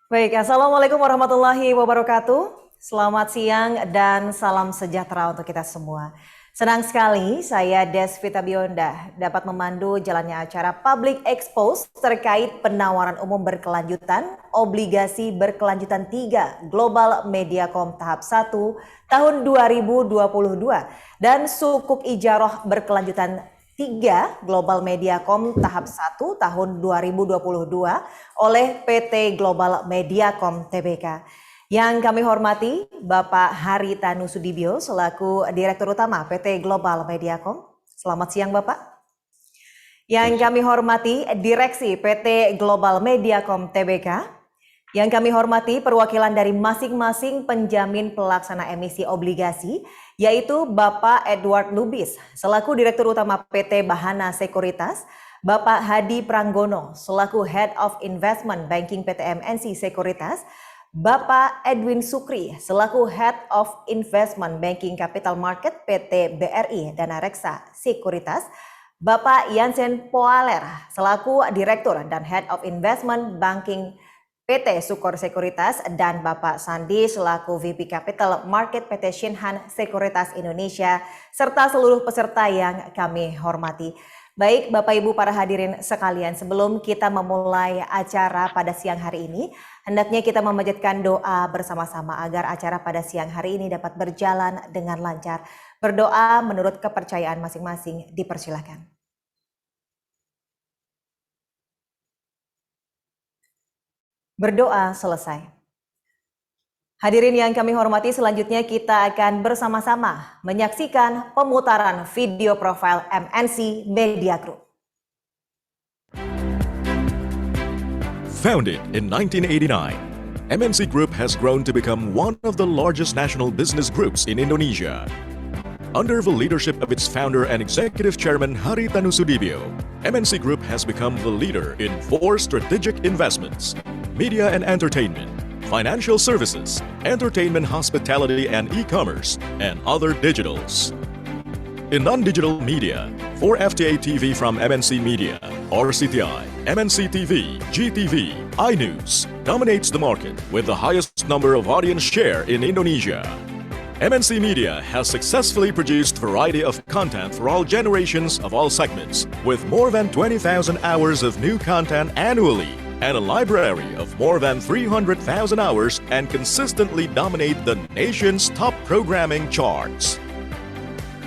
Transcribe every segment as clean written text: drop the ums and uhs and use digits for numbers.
Baik, Assalamualaikum warahmatullahi wabarakatuh. Selamat siang dan salam sejahtera untuk kita semua. Senang sekali saya Desvita Bionda dapat memandu jalannya acara Public Expose terkait penawaran umum berkelanjutan obligasi berkelanjutan 3 Global Mediacom tahap 1 tahun 2022 dan sukuk ijaroh berkelanjutan 3 Global Mediacom tahap 1 tahun 2022 oleh PT Global Mediacom Tbk. Yang kami hormati Bapak Haritanu Sudibyo selaku Direktur Utama PT Global Mediacom. Selamat siang Bapak. Yang kami hormati Direksi PT Global Mediacom Tbk. Yang kami hormati perwakilan dari masing-masing penjamin pelaksana emisi obligasi, yaitu Bapak Edward Lubis selaku Direktur Utama PT Bahana Sekuritas, Bapak Hadi Pranggono selaku Head of Investment Banking PT MNC Sekuritas, Bapak Edwin Sukri selaku Head of Investment Banking Capital Market PT BRI Dana Reksa Sekuritas, Bapak Jansen Poaler selaku Direktur dan Head of Investment Banking PT Sukor Sekuritas, dan Bapak Sandi selaku VP Capital Market PT Shinhan Sekuritas Indonesia, serta seluruh peserta yang kami hormati. Baik Bapak Ibu para hadirin sekalian, sebelum kita memulai acara pada siang hari ini, hendaknya kita memanjatkan doa bersama-sama agar acara pada siang hari ini dapat berjalan dengan lancar. Berdoa menurut kepercayaan masing-masing, dipersilakan. Berdoa selesai. Hadirin yang kami hormati, selanjutnya kita akan bersama-sama menyaksikan pemutaran video profil MNC Media Group. Founded in 1989, MNC Group has grown to become one of the largest national business groups in Indonesia. Under the leadership of its founder and executive chairman Haritanu Sudibyo, MNC Group has become the leader in 4 strategic investments: media and entertainment, financial services, entertainment, hospitality and e-commerce, and other digitals. In non-digital media, 4FTA TV from MNC Media, RCTI, MNC TV, GTV, iNews dominates the market with the highest number of audience share in Indonesia. MNC Media has successfully produced variety of content for all generations of all segments, with more than 20,000 hours of new content annually and a library of more than 300,000 hours, and consistently dominate the nation's top programming charts.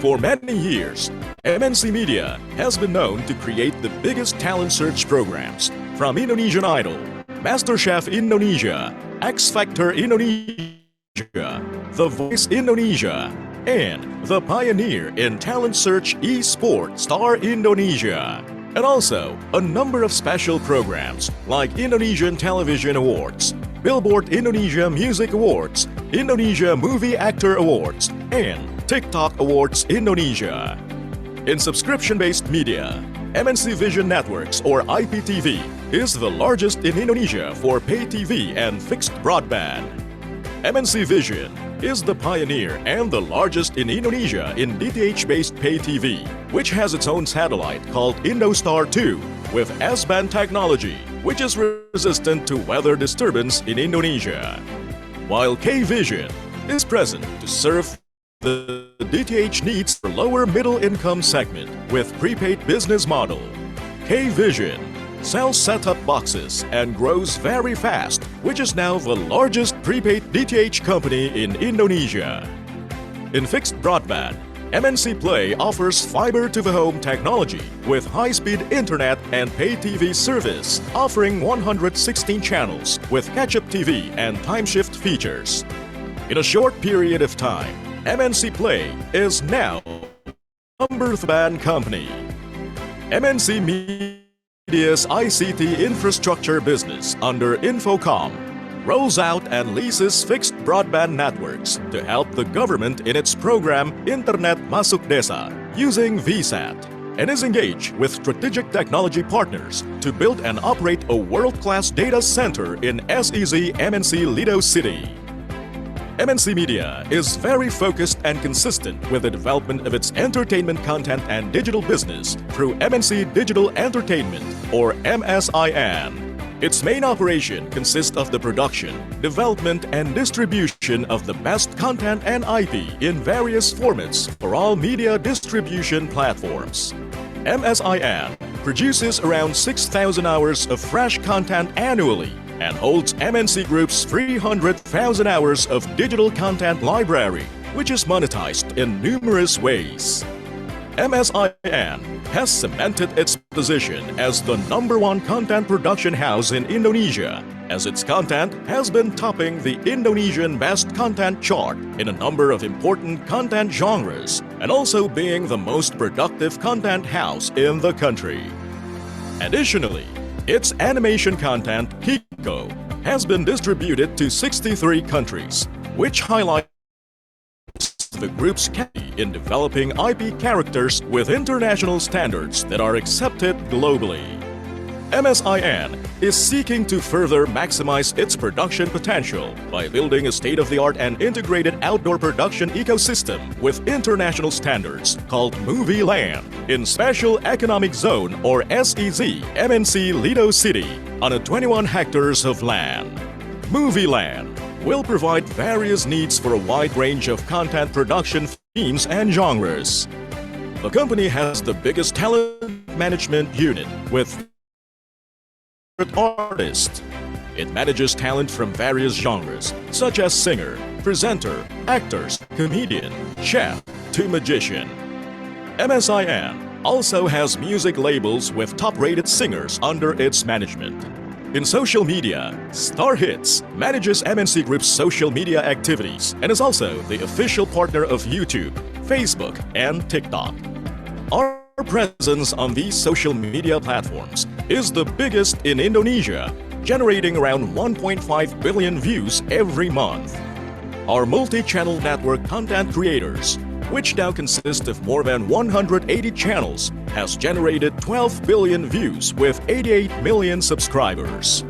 For many years, MNC Media has been known to create the biggest talent search programs, from Indonesian Idol, MasterChef Indonesia, X Factor Indonesia, The Voice Indonesia, and the pioneer in talent search eSport Star Indonesia. And also a number of special programs like Indonesian Television Awards, Billboard Indonesia Music Awards, Indonesia Movie Actor Awards, and TikTok Awards Indonesia. In subscription-based media, MNC Vision Networks, or IPTV, is the largest in Indonesia for pay TV and fixed broadband. MNC Vision is the pioneer and the largest in Indonesia in DTH-based pay TV, which has its own satellite called Indostar 2 with S-band technology, which is resistant to weather disturbance in Indonesia. While K-Vision is present to serve the DTH needs for lower middle-income segment with prepaid business model. K-Vision sells set-top boxes and grows very fast, which is now the largest prepaid DTH company in Indonesia. In fixed broadband, MNC Play offers fiber-to-the-home technology with high-speed internet and pay TV service, offering 116 channels with catch-up TV and time-shift features. In a short period of time, MNC Play is now number 1 company. MNC Media's ICT infrastructure business under Infocom rolls out and leases fixed broadband networks to help the government in its program Internet Masuk Desa using VSAT, and is engaged with strategic technology partners to build and operate a world-class data center in SEZ MNC Lido City. MNC Media is very focused and consistent with the development of its entertainment content and digital business through MNC Digital Entertainment, or MSIN. Its main operation consists of the production, development, and distribution of the best content and IP in various formats for all media distribution platforms. MSIN produces around 6,000 hours of fresh content annually and holds MNC Group's 300,000 hours of digital content library, which is monetized in numerous ways. MSIN has cemented its position as the #1 content production house in Indonesia, as its content has been topping the Indonesian Best Content chart in a number of important content genres, and also being the most productive content house in the country. Additionally, its animation content, Kiko, has been distributed to 63 countries, which highlights the group's key in developing IP characters with international standards that are accepted globally. MSIN is seeking to further maximize its production potential by building a state-of-the-art and integrated outdoor production ecosystem with international standards called Movie Land in Special Economic Zone or SEZ MNC Lido City on a 21 hectares of land. Movie Land will provide various needs for a wide range of content production themes and genres. The company has the biggest talent management unit with artists. It manages talent from various genres, such as singer, presenter, actors, comedian, chef, to magician. MSIN also has music labels with top-rated singers under its management. In social media, Star Hits manages MNC Group's social media activities and is also the official partner of YouTube, Facebook, and TikTok. Our presence on these social media platforms is the biggest in Indonesia, generating around 1.5 billion views every month. Our multi-channel network content creators, which now consist of more than 180 channels, has generated 12 billion views with 88 million subscribers.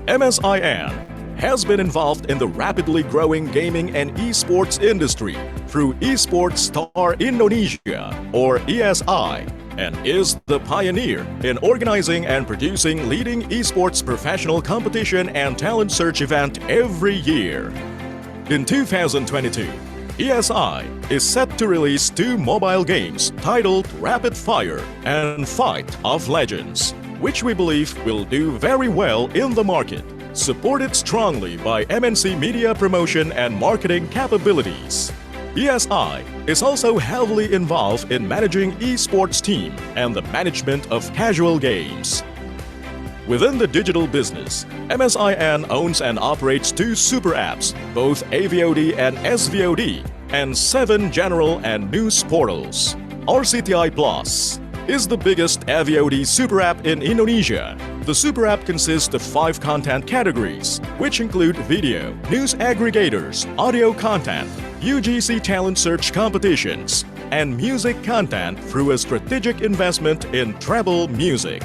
MSIN has been involved in the rapidly growing gaming and esports industry through Esports Star Indonesia, or ESI, and is the pioneer in organizing and producing leading esports professional competition and talent search event every year. In 2022, ESI is set to release 2 mobile games titled Rapid Fire and Fight of Legends, which we believe will do very well in the market, supported strongly by MNC Media promotion and marketing capabilities. ESI is also heavily involved in managing esports team and the management of casual games. Within the digital business, MSIN owns and operates 2 super apps, both AVOD and SVOD, and 7 general and news portals. RCTI Plus is the biggest AVOD super app in Indonesia. The super app consists of 5 content categories, which include video, news aggregators, audio content, UGC talent search competitions, and music content through a strategic investment in Treble Music.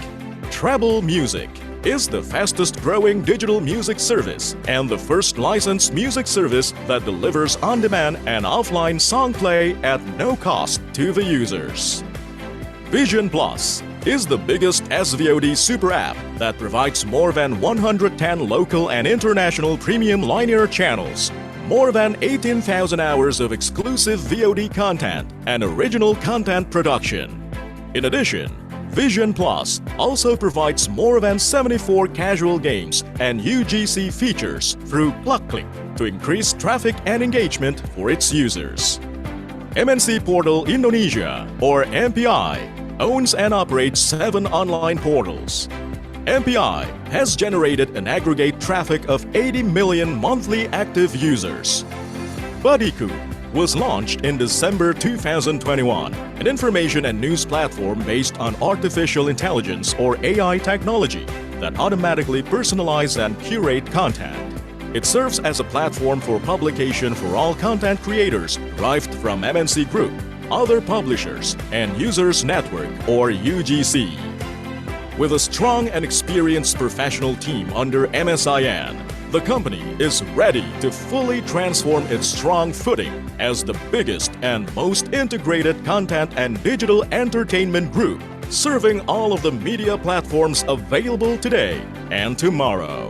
Treble Music is the fastest growing digital music service and the first licensed music service that delivers on-demand and offline song play at no cost to the users. Vision Plus is the biggest SVOD super app that provides more than 110 local and international premium linear channels, more than 18,000 hours of exclusive VOD content, and original content production. In addition, Vision Plus also provides more than 74 casual games and UGC features through PlugClick to increase traffic and engagement for its users. MNC Portal Indonesia, or MPI, owns and operates 7 online portals. MPI has generated an aggregate traffic of 80 million monthly active users. Badiku was launched in December 2021, an information and news platform based on artificial intelligence or AI technology that automatically personalize and curate content. It serves as a platform for publication for all content creators derived from MNC Group, other publishers, and Users Network or UGC. With a strong and experienced professional team under MSIN, the company is ready to fully transform its strong footing as the biggest and most integrated content and digital entertainment group, serving all of the media platforms available today and tomorrow.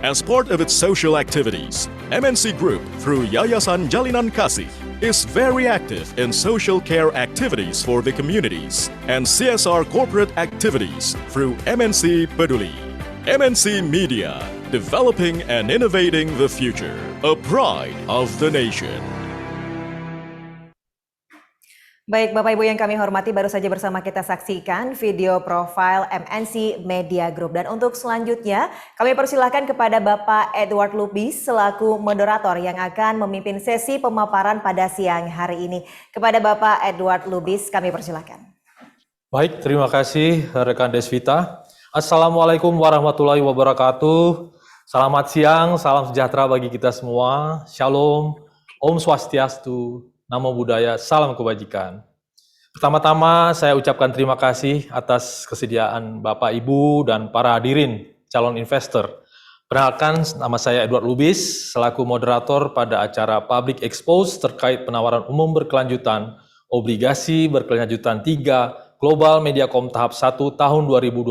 As part of its social activities, MNC Group, through Yayasan Jalinan Kasih, is very active in social care activities for the communities and CSR corporate activities through MNC Peduli. MNC Media, developing and innovating the future, a pride of the nation. Baik Bapak Ibu yang kami hormati, baru saja bersama kita saksikan video profil MNC Media Group. Dan untuk selanjutnya kami persilahkan kepada Bapak Edward Lubis selaku moderator yang akan memimpin sesi pemaparan pada siang hari ini. Kepada Bapak Edward Lubis kami persilahkan. Baik, terima kasih rekan Desvita. Assalamualaikum warahmatullahi wabarakatuh. Selamat siang, salam sejahtera bagi kita semua. Shalom, Om Swastiastu. Namo Buddhaya, salam kebajikan. Pertama-tama saya ucapkan terima kasih atas kesediaan Bapak, Ibu, dan para hadirin calon investor. Perkenalkan, nama saya Edward Lubis, selaku moderator pada acara Public Expose terkait penawaran umum berkelanjutan, obligasi berkelanjutan 3, Global Mediacom tahap 1 tahun 2022,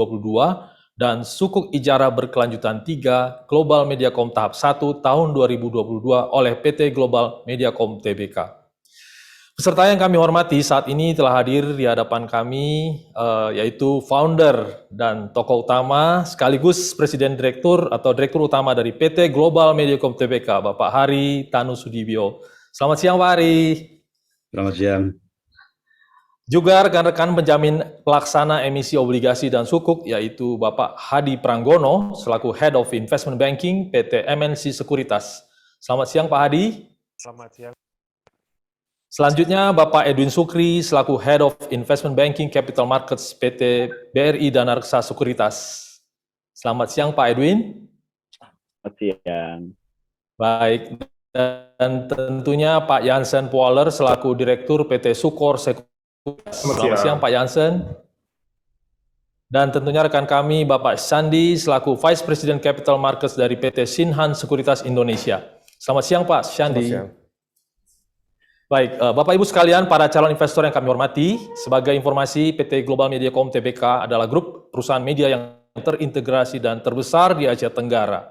dan sukuk ijarah berkelanjutan 3, Global Mediacom tahap 1 tahun 2022 oleh PT Global Mediacom Tbk. Peserta yang kami hormati saat ini telah hadir di hadapan kami, yaitu founder dan tokoh utama sekaligus Presiden Direktur atau Direktur Utama dari PT Global Mediacom Tbk, Bapak Hari Tanusudibyo. Selamat siang Pak Hari. Selamat siang. Juga rekan-rekan penjamin pelaksana emisi obligasi dan sukuk, yaitu Bapak Hadi Pranggono selaku Head of Investment Banking PT MNC Sekuritas. Selamat siang Pak Hadi. Selamat siang. Selanjutnya, Bapak Edwin Sukri selaku Head of Investment Banking Capital Markets PT BRI Dana Reksa Sekuritas. Selamat siang, Pak Edwin. Selamat siang. Baik, dan tentunya Pak Jansen Poaler selaku Direktur PT Sukor Sekuritas. Selamat siang, Pak Jansen. Dan tentunya rekan kami, Bapak Sandi selaku Vice President Capital Markets dari PT Sinhan Sekuritas Indonesia. Selamat siang, Pak Sandi. Selamat siang. Baik, Bapak Ibu sekalian, para calon investor yang kami hormati, sebagai informasi PT Global Mediacom Tbk adalah grup perusahaan media yang terintegrasi dan terbesar di Asia Tenggara.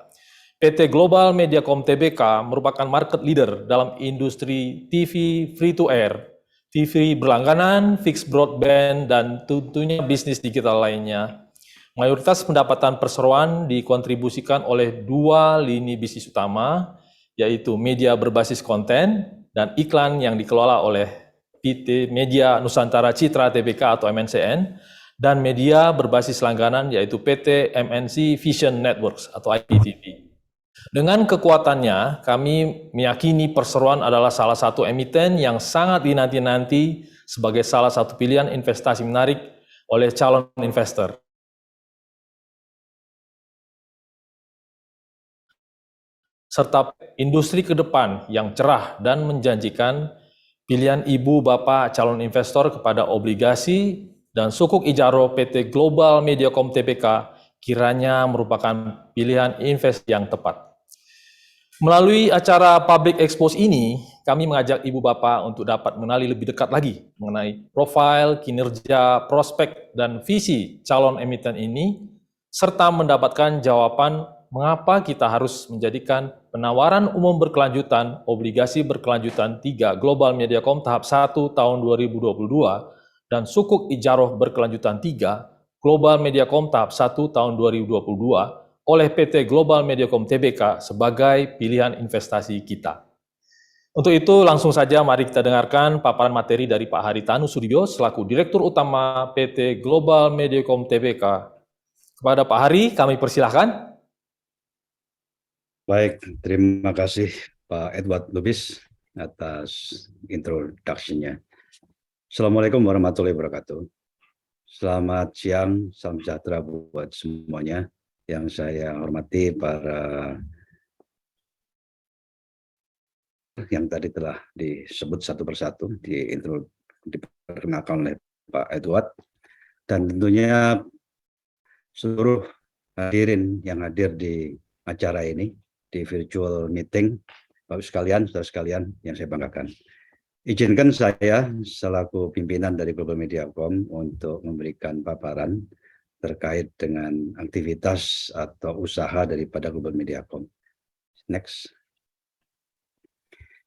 PT Global Mediacom Tbk merupakan market leader dalam industri TV free-to-air, TV berlangganan, fixed broadband, dan tentunya bisnis digital lainnya. Mayoritas pendapatan perseroan dikontribusikan oleh dua lini bisnis utama, yaitu media berbasis konten dan iklan yang dikelola oleh PT Media Nusantara Citra Tbk atau MNCN, dan media berbasis langganan yaitu PT MNC Vision Networks atau IPTV. Dengan kekuatannya, kami meyakini perseroan adalah salah satu emiten yang sangat dinanti-nanti sebagai salah satu pilihan investasi menarik oleh calon investor. Serta industri ke depan yang cerah dan menjanjikan, pilihan ibu bapak calon investor kepada obligasi dan sukuk ijaro PT Global Mediacom Tbk kiranya merupakan pilihan investasi yang tepat. Melalui acara Public Expose ini, kami mengajak ibu bapak untuk dapat mengenali lebih dekat lagi mengenai profil, kinerja, prospek, dan visi calon emiten ini, serta mendapatkan jawaban mengapa kita harus menjadikan penawaran umum berkelanjutan, obligasi berkelanjutan 3 Global Mediacom tahap 1 tahun 2022 dan sukuk ijaroh berkelanjutan 3 Global Mediacom tahap 1 tahun 2022 oleh PT Global Mediacom Tbk sebagai pilihan investasi kita. Untuk itu langsung saja mari kita dengarkan paparan materi dari Pak Hari Tanusudibyo selaku Direktur Utama PT Global Mediacom Tbk. Kepada Pak Hari kami persilahkan. Baik, terima kasih Pak Edward Lubis atas introduction-nya. Assalamualaikum warahmatullahi wabarakatuh. Selamat siang, salam sejahtera buat semuanya. Yang saya hormati para yang tadi telah disebut satu persatu, diperkenalkan oleh Pak Edward. Dan tentunya seluruh hadirin yang hadir di acara ini, di virtual meeting, Bapak sekalian, saudara sekalian yang saya banggakan. Izinkan saya selaku pimpinan dari Global Mediacom untuk memberikan paparan terkait dengan aktivitas atau usaha daripada Global Mediacom. Next.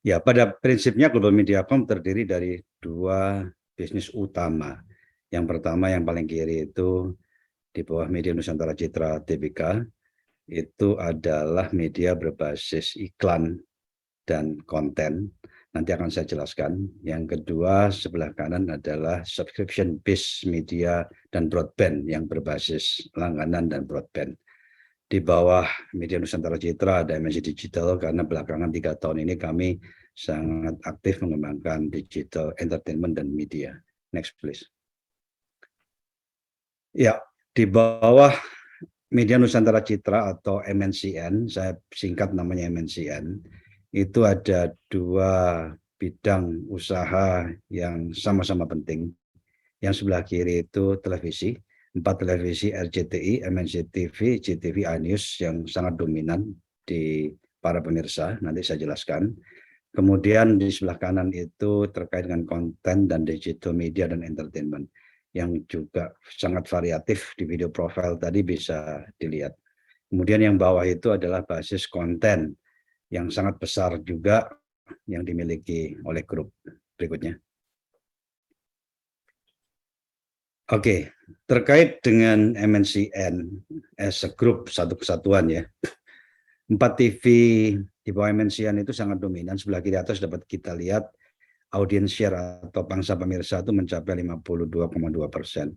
Ya, pada prinsipnya Global Mediacom terdiri dari dua bisnis utama. Yang pertama yang paling kiri itu di bawah Media Nusantara Citra Tbk, itu adalah media berbasis iklan dan konten. Nanti akan saya jelaskan. Yang kedua sebelah kanan adalah subscription based media dan broadband yang berbasis langganan dan broadband. Di bawah Media Nusantara Citra ada MNC Digital, karena belakangan 3 tahun ini kami sangat aktif mengembangkan digital entertainment dan media. Next please. Ya, di bawah Media Nusantara Citra atau MNCN, saya singkat namanya MNCN, itu ada dua bidang usaha yang sama-sama penting. Yang sebelah kiri itu televisi, 4 televisi RCTI, MNC TV, JTV, iNews yang sangat dominan di para pemirsa, nanti saya jelaskan. Kemudian di sebelah kanan itu terkait dengan konten dan digital media dan entertainment yang juga sangat variatif, di video profile tadi bisa dilihat. Kemudian yang bawah itu adalah basis konten yang sangat besar juga yang dimiliki oleh grup. Berikutnya. Oke, terkait dengan MNCN as a group, satu kesatuan ya. 4 TV di bawah MNCN itu sangat dominan. Sebelah kiri atas dapat kita lihat audience share atau pangsa pemirsa itu mencapai 52,2%.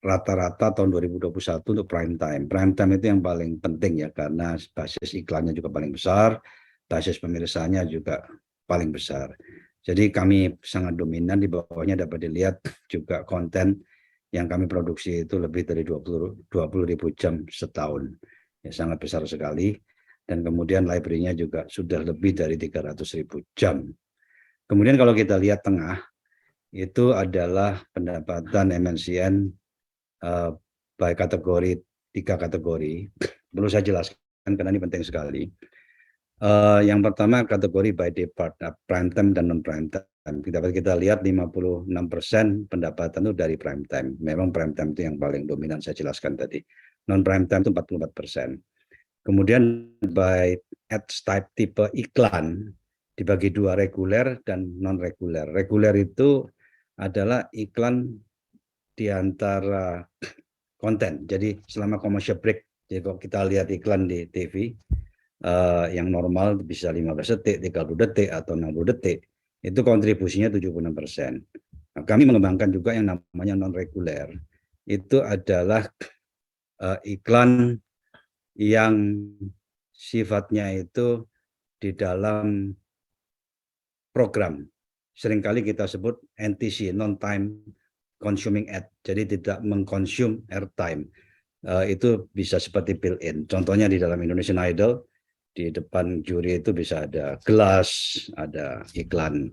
Rata-rata tahun 2021 untuk prime time. Prime time itu yang paling penting ya, karena basis iklannya juga paling besar, basis pemirsanya juga paling besar. Jadi kami sangat dominan. Di bawahnya dapat dilihat juga konten yang kami produksi itu lebih dari 20.000 jam setahun. Ya, sangat besar sekali. Dan kemudian library-nya juga sudah lebih dari 300.000 jam. Kemudian kalau kita lihat tengah, itu adalah pendapatan MNCN by kategori, 3 kategori. Perlu saya jelaskan karena ini penting sekali. Yang pertama kategori by day part, prime time dan non prime time. Kita lihat 56% pendapatan itu dari prime time. Memang prime time itu yang paling dominan, saya jelaskan tadi. Non prime time itu 44%. Kemudian by ads type, tipe iklan dibagi 2, reguler dan non reguler. Reguler itu adalah iklan di antara konten. Jadi selama commercial break, jadi kalau kita lihat iklan di TV yang normal bisa 15 detik, 30 detik atau 60 detik, itu kontribusinya 76%. Nah, kami mengembangkan juga yang namanya non reguler. Itu adalah iklan yang sifatnya itu di dalam program. Seringkali kita sebut NTC, non-time consuming ad. Jadi tidak mengkonsum airtime. Itu bisa seperti built-in. Contohnya di dalam Indonesian Idol, di depan juri itu bisa ada gelas, ada iklan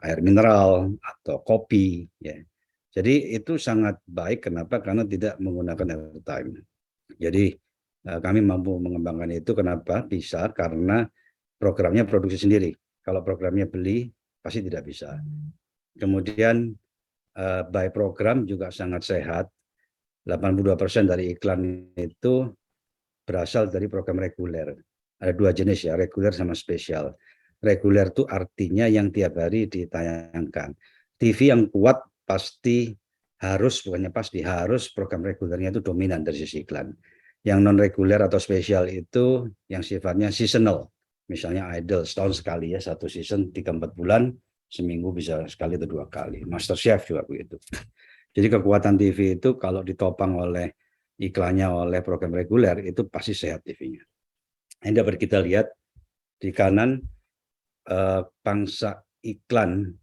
air mineral atau kopi. Ya. Jadi itu sangat baik. Kenapa? Karena tidak menggunakan airtime. Jadi kami mampu mengembangkan itu. Kenapa? Bisa karena programnya produksi sendiri. Kalau programnya beli, pasti tidak bisa. Kemudian by program juga sangat sehat. 82% dari iklan itu berasal dari program reguler. Ada 2 jenis ya, reguler sama spesial. Reguler itu artinya yang tiap hari ditayangkan. TV yang kuat pasti harus, bukannya pasti, harus program regulernya itu dominan dari sisi iklan. Yang non reguler atau spesial itu yang sifatnya seasonal. Misalnya Idol setahun sekali ya, 1 season 3-4 bulan, seminggu bisa sekali atau 2 kali. MasterChef juga begitu. Jadi kekuatan TV itu kalau ditopang oleh iklannya oleh program reguler itu pasti sehat TV-nya. Ini dapat kita lihat di kanan pangsa iklan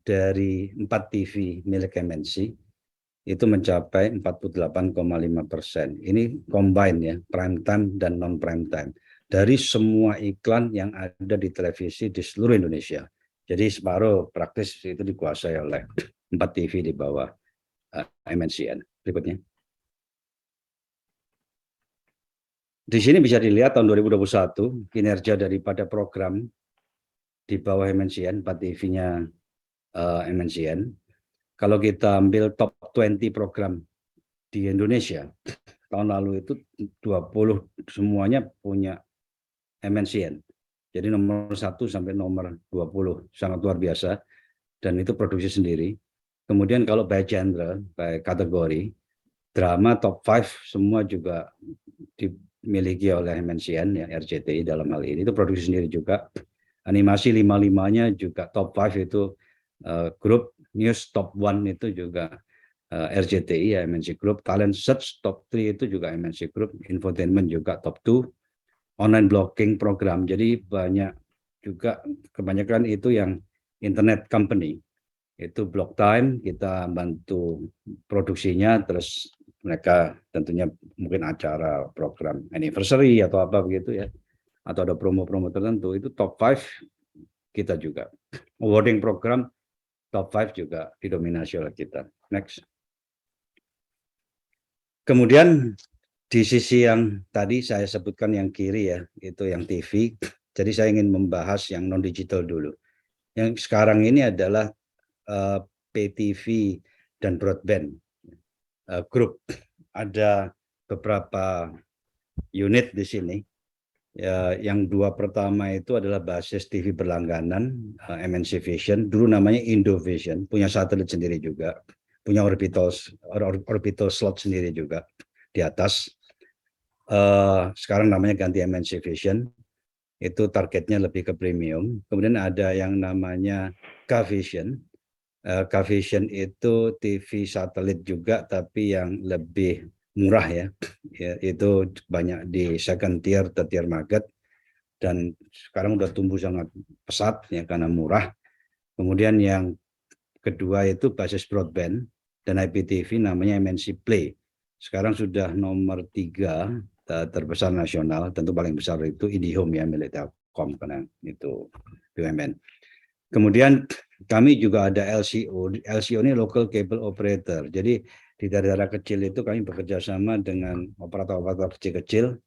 dari 4 TV milik MNC itu mencapai 48,5%. Ini combine ya, prime time dan non prime time. Dari semua iklan yang ada di televisi di seluruh Indonesia. Jadi separuh praktis itu dikuasai oleh 4 TV di bawah MNCN. Berikutnya. Di sini bisa dilihat tahun 2021 kinerja daripada program di bawah MNCN, 4 TV-nya MNCN. Kalau kita ambil top 20 program di Indonesia tahun lalu itu 20 semuanya punya MNCN. Jadi nomor 1 sampai nomor 20 sangat luar biasa dan itu produksi sendiri. Kemudian kalau by genre, by kategori, drama top 5 semua juga dimiliki oleh MNCN ya, RCTI dalam hal ini itu produksi sendiri juga. Animasi 5-5-nya juga top 5 itu grup, news top 1 itu juga RCTI ya MNC Group, talent search top 3 itu juga MNC Group, infotainment juga top 2, online blogging program. Jadi banyak juga kebanyakan itu yang internet company. Itu Block Time, kita bantu produksinya, terus mereka tentunya mungkin acara program anniversary atau apa begitu ya, atau ada promo-promo tertentu, itu top 5 kita juga. Awarding program top 5 juga didominasi oleh kita. Next. Kemudian di sisi yang tadi saya sebutkan yang kiri ya, itu yang TV. Jadi saya ingin membahas yang non-digital dulu. Yang sekarang ini adalah PTV dan broadband grup. Ada beberapa unit di sini. Ya, yang 2 pertama itu adalah basis TV berlangganan, MNC Vision. Dulu namanya Indovision, punya satelit sendiri juga, punya orbital slot sendiri juga di atas. Sekarang namanya ganti MNC Vision. Itu targetnya lebih ke premium. Kemudian ada yang namanya K-Vision. K-Vision itu TV satelit juga, tapi yang lebih murah ya. Itu banyak di second tier, third tier market, dan sekarang udah tumbuh sangat pesat ya karena murah. Kemudian yang kedua itu basis broadband dan IPTV, namanya MNC Play. Sekarang sudah nomor 3 terbesar nasional, tentu paling besar itu IndiHome ya, milik Telkom karena itu BUMN. Kemudian kami juga ada LCO. LCO ini Local Cable Operator. Jadi di daerah-daerah kecil itu kami bekerja sama dengan operator-operator kecil-kecil.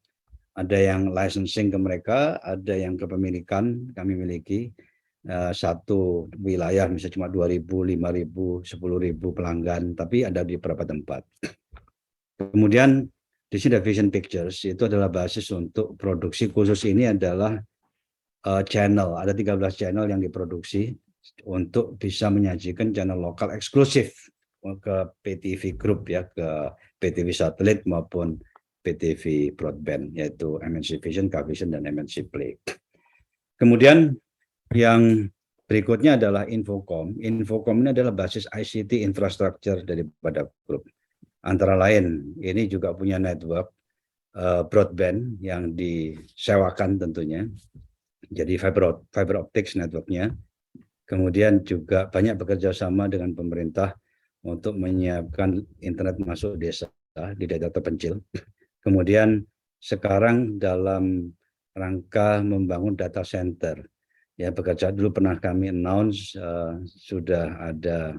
Ada yang licensing ke mereka, ada yang kepemilikan kami miliki. Satu wilayah misalnya cuma 2.000, 5.000, 10.000 pelanggan, tapi ada di beberapa tempat. Kemudian di sini ada Vision Pictures, itu adalah basis untuk produksi khusus. Ini adalah channel, ada 13 channel yang diproduksi untuk bisa menyajikan channel lokal eksklusif ke PTV Group ya, ke PTV satelit maupun PTV broadband, yaitu MNC Vision, K-Vision, dan MNC Play. Kemudian yang berikutnya adalah Infocom. Infocom ini adalah basis ICT infrastructure daripada grup. Antara lain, ini juga punya network broadband yang disewakan tentunya. Jadi fiber optics networknya. Kemudian juga banyak bekerja sama dengan pemerintah untuk menyiapkan internet masuk desa di daerah terpencil. Kemudian sekarang dalam rangka membangun data center. Ya, bekerja dulu pernah kami announce sudah ada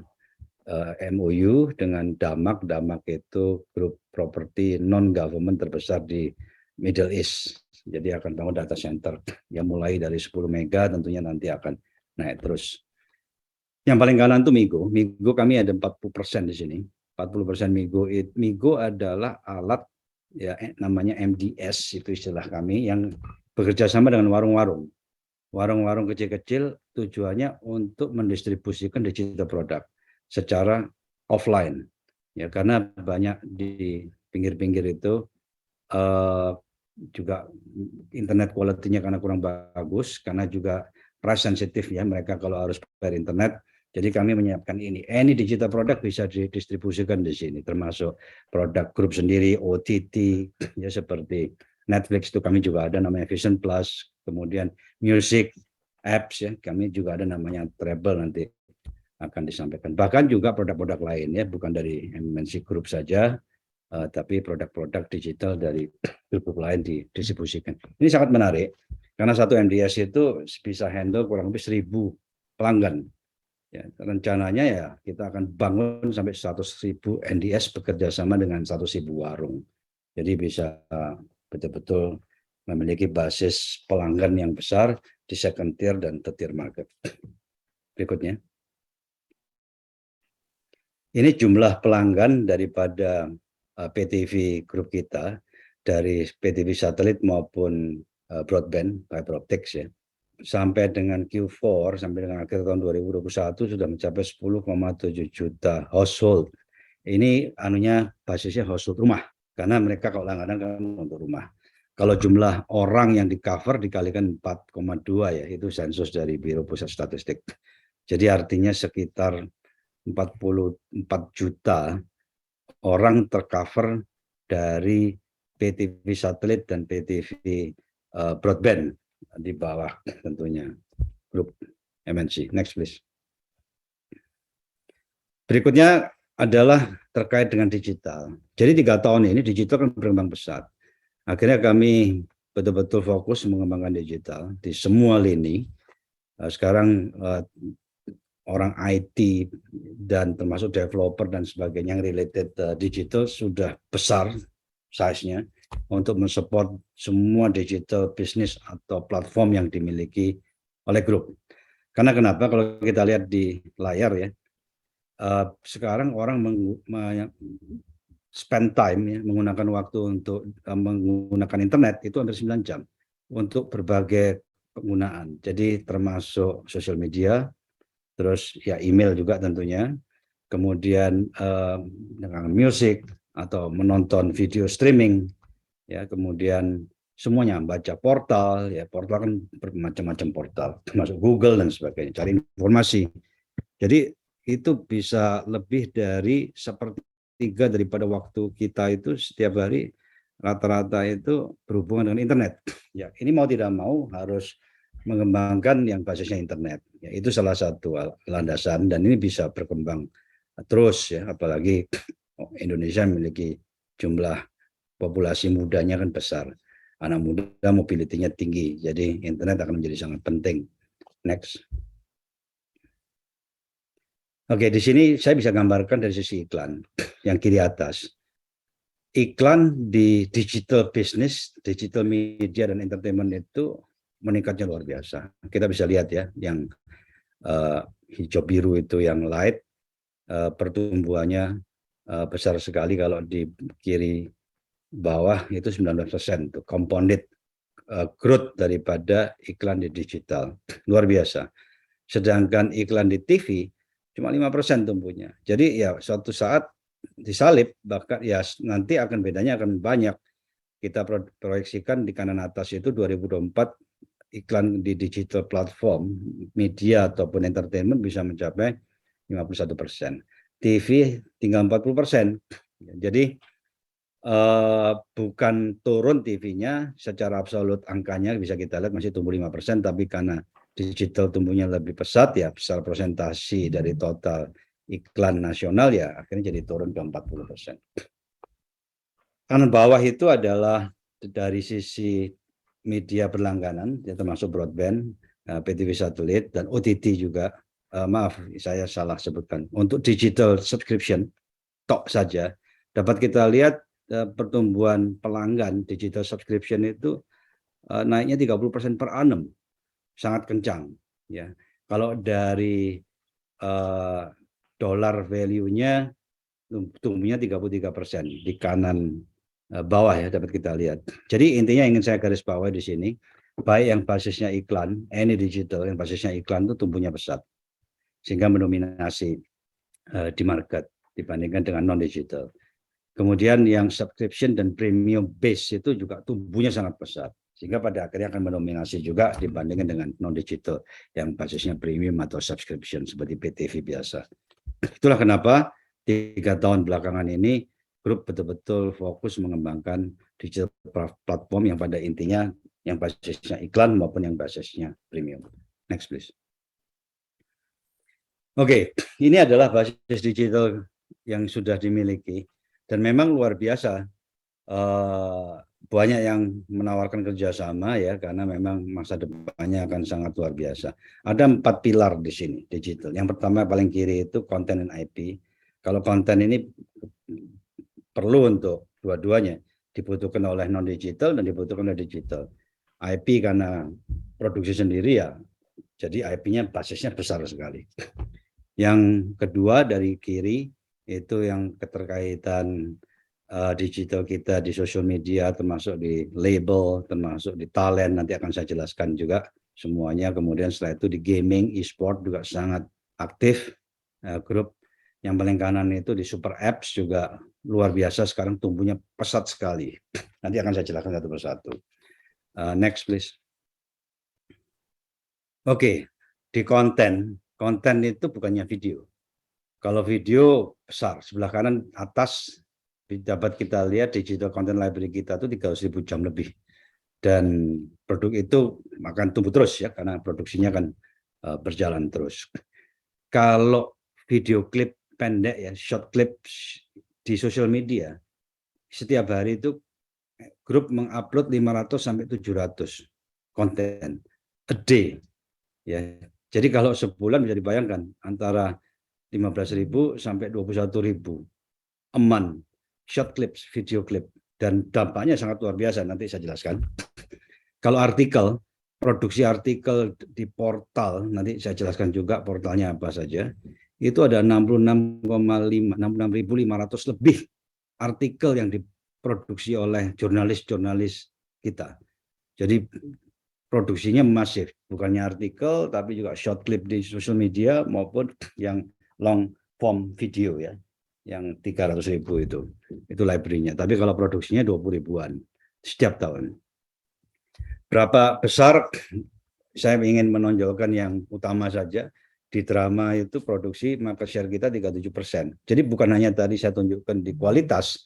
MOU dengan Damak. Damak itu grup properti non-government terbesar di Middle East. Jadi akan bangun data center yang mulai dari 10 mega tentunya nanti akan naik terus. Yang paling kanan itu Migo. Migo kami ada 40% di sini. 40% Migo. Migo adalah alat ya, namanya MDS, itu istilah kami, yang bekerja sama dengan warung-warung. Warung-warung kecil-kecil tujuannya untuk mendistribusikan digital product secara offline. Ya, karena banyak di pinggir-pinggir itu juga internet quality-nya karena kurang bagus, karena juga price sensitif ya mereka kalau harus bayar internet. Jadi kami menyiapkan ini. Any digital product bisa didistribusikan di sini, termasuk produk grup sendiri, OTT, ya seperti Netflix itu kami juga ada namanya Vision Plus, kemudian music, apps ya, kami juga ada namanya Treble nanti akan disampaikan. Bahkan juga produk-produk lain ya, bukan dari MNC Group saja, tapi produk-produk digital dari grup lain didistribusikan. Ini sangat menarik karena satu MDS itu bisa handle kurang lebih 1.000 pelanggan. Ya, rencananya ya kita akan bangun sampai 100.000 NDS bekerja sama dengan 100.000 warung. Jadi bisa betul-betul memiliki basis pelanggan yang besar di second tier dan third tier market. Berikutnya. Ini jumlah pelanggan daripada PTV grup kita dari PTV satelit maupun broadband fiber optics ya. Sampai dengan Q4 sampai dengan akhir tahun 2021 sudah mencapai 10,7 juta household. Ini basisnya household rumah karena mereka kalau langganan kan untuk rumah. Kalau jumlah orang yang di cover dikalikan 4,2 ya, itu sensus dari Biro Pusat Statistik. Jadi artinya sekitar 44 juta orang tercover dari PTV satelit dan PTV broadband di bawah tentunya grup MNC. Next please. Berikutnya adalah terkait dengan digital. Jadi 3 tahun ini digital kan berkembang pesat. Akhirnya kami betul-betul fokus mengembangkan digital di semua lini. Sekarang orang IT dan termasuk developer dan sebagainya yang related digital sudah besar size-nya untuk mensupport semua digital business atau platform yang dimiliki oleh grup. Karena kenapa? Kalau kita lihat di layar ya, sekarang orang spend time ya, menggunakan waktu untuk menggunakan internet itu hampir 9 jam untuk berbagai penggunaan. Jadi termasuk sosial media, terus ya email juga tentunya, kemudian dengan musik atau menonton video streaming, ya kemudian semuanya baca portal, ya portal kan bermacam-macam portal, termasuk Google dan sebagainya, cari informasi. Jadi itu bisa lebih dari sepertiga daripada waktu kita itu setiap hari rata-rata itu berhubungan dengan internet. Ya ini mau tidak mau harus mengembangkan yang basisnya internet. Ya, itu salah satu landasan dan ini bisa berkembang terus ya, apalagi Indonesia memiliki jumlah populasi mudanya kan besar. Anak muda mobilitinya tinggi, jadi internet akan menjadi sangat penting. Next. Oke, di sini saya bisa gambarkan dari sisi iklan yang kiri atas. Iklan di digital business, digital media dan entertainment itu meningkatnya luar biasa. Kita bisa lihat ya, yang hijau biru itu yang light, pertumbuhannya besar sekali. Kalau di kiri bawah itu 19%, itu compounded growth daripada iklan di digital, luar biasa. Sedangkan iklan di TV cuma 5% tumbuhnya. Jadi ya suatu saat disalib, bahkan ya nanti akan bedanya akan banyak. Kita proyeksikan di kanan atas itu 2024 iklan di digital platform, media ataupun entertainment bisa mencapai 51%. TV tinggal 40%. Jadi bukan turun TV-nya secara absolut, angkanya bisa kita lihat masih tumbuh 5%, tapi karena digital tumbuhnya lebih pesat ya, besar presentasi dari total iklan nasional ya akhirnya jadi turun ke 40%. Kanan bawah itu adalah dari sisi media berlangganan, ya, termasuk broadband, PTV satelit dan OTT juga. Maaf, saya salah sebutkan. Untuk digital subscription tok saja dapat kita lihat pertumbuhan pelanggan digital subscription itu naiknya 30% per annum, sangat kencang. Ya, kalau dari dollar value-nya tumbuhnya 33% di kanan bawah ya, dapat kita lihat. Jadi intinya ingin saya garis bawahi di sini, baik yang basisnya iklan, any digital yang basisnya iklan itu tumbuhnya pesat sehingga mendominasi di market dibandingkan dengan non digital. Kemudian yang subscription dan premium base itu juga tumbuhnya sangat pesat, sehingga pada akhirnya akan mendominasi juga dibandingkan dengan non-digital yang basisnya premium atau subscription seperti PTV biasa. Itulah kenapa 3 tahun belakangan ini grup betul-betul fokus mengembangkan digital platform yang pada intinya yang basisnya iklan maupun yang basisnya premium. Next please. Oke, ini adalah basis digital yang sudah dimiliki. Dan memang luar biasa, banyak yang menawarkan kerjasama ya, karena memang masa depannya akan sangat luar biasa. Ada 4 pilar di sini digital. Yang pertama paling kiri itu konten dan IP. Kalau konten ini perlu untuk dua-duanya, dibutuhkan oleh non digital dan dibutuhkan oleh digital. IP karena produksi sendiri ya, jadi IP-nya basisnya besar sekali. Yang kedua dari kiri itu yang keterkaitan digital kita di social media, termasuk di label, termasuk di talent, nanti akan saya jelaskan juga semuanya. Kemudian setelah itu di gaming, e-sport juga sangat aktif. Grup yang paling kanan itu di super apps juga luar biasa, sekarang tumbuhnya pesat sekali. Nanti akan saya jelaskan satu persatu. Next please. Oke, di konten itu bukannya video. Kalau video besar, sebelah kanan atas dapat kita lihat digital content library kita itu 300.000 jam lebih. Dan produk itu akan tumbuh terus ya, karena produksinya kan berjalan terus. Kalau video klip pendek ya, short clip di sosial media, setiap hari itu grup mengupload 500 sampai 700 konten a day. Ya, jadi kalau sebulan bisa dibayangkan antara 15.000 sampai 21.000 a month short clips, video clip, dan dampaknya sangat luar biasa. Nanti saya jelaskan. Kalau artikel, produksi artikel di portal, nanti saya jelaskan juga portalnya apa saja. Itu ada 66.500 lebih artikel yang diproduksi oleh jurnalis-jurnalis kita. Jadi produksinya masif, bukannya artikel tapi juga short clip di sosial media maupun yang long form video ya, yang 300.000 itu library-nya. Tapi kalau produksinya 20.000-an setiap tahun. Berapa besar? Saya ingin menonjolkan yang utama saja. Di drama itu produksi market share kita 37%. Jadi bukan hanya tadi saya tunjukkan di kualitas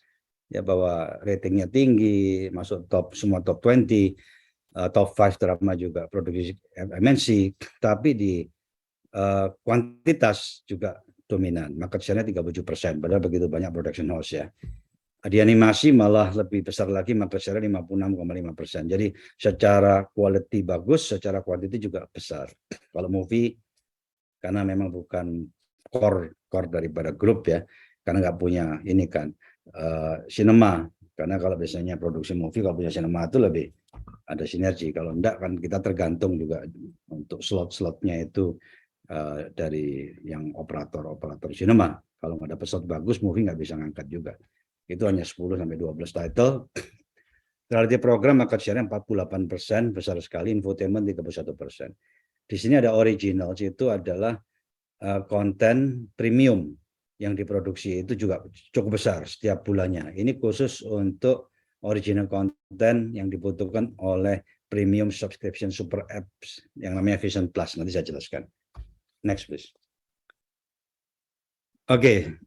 ya, bahwa ratingnya tinggi, masuk semua top 20. Top 5 drama juga produksi MNC, tapi di kuantitas juga dominan, market share-nya 37%, padahal begitu banyak production house ya. Di animasi malah lebih besar lagi, market share-nya 56,5%. Jadi secara quality bagus, secara quantity juga besar. Kalau movie, karena memang bukan core daripada grup ya, karena nggak punya ini kan, cinema. Karena kalau biasanya produksi movie, kalau punya cinema itu lebih ada sinergi. Kalau enggak kan kita tergantung juga untuk slot-slotnya itu dari yang operator cinema. Kalau nggak ada slot bagus, movie nggak bisa ngangkat juga. Itu hanya 10 sampai 12 title. Reality program market share 48%, besar sekali. Infotainment 31%. Di sini ada originals, itu adalah konten premium yang diproduksi itu juga cukup besar setiap bulannya. Ini khusus untuk original content yang dibutuhkan oleh premium subscription super apps yang namanya Vision Plus. Nanti saya jelaskan. Next please. Oke,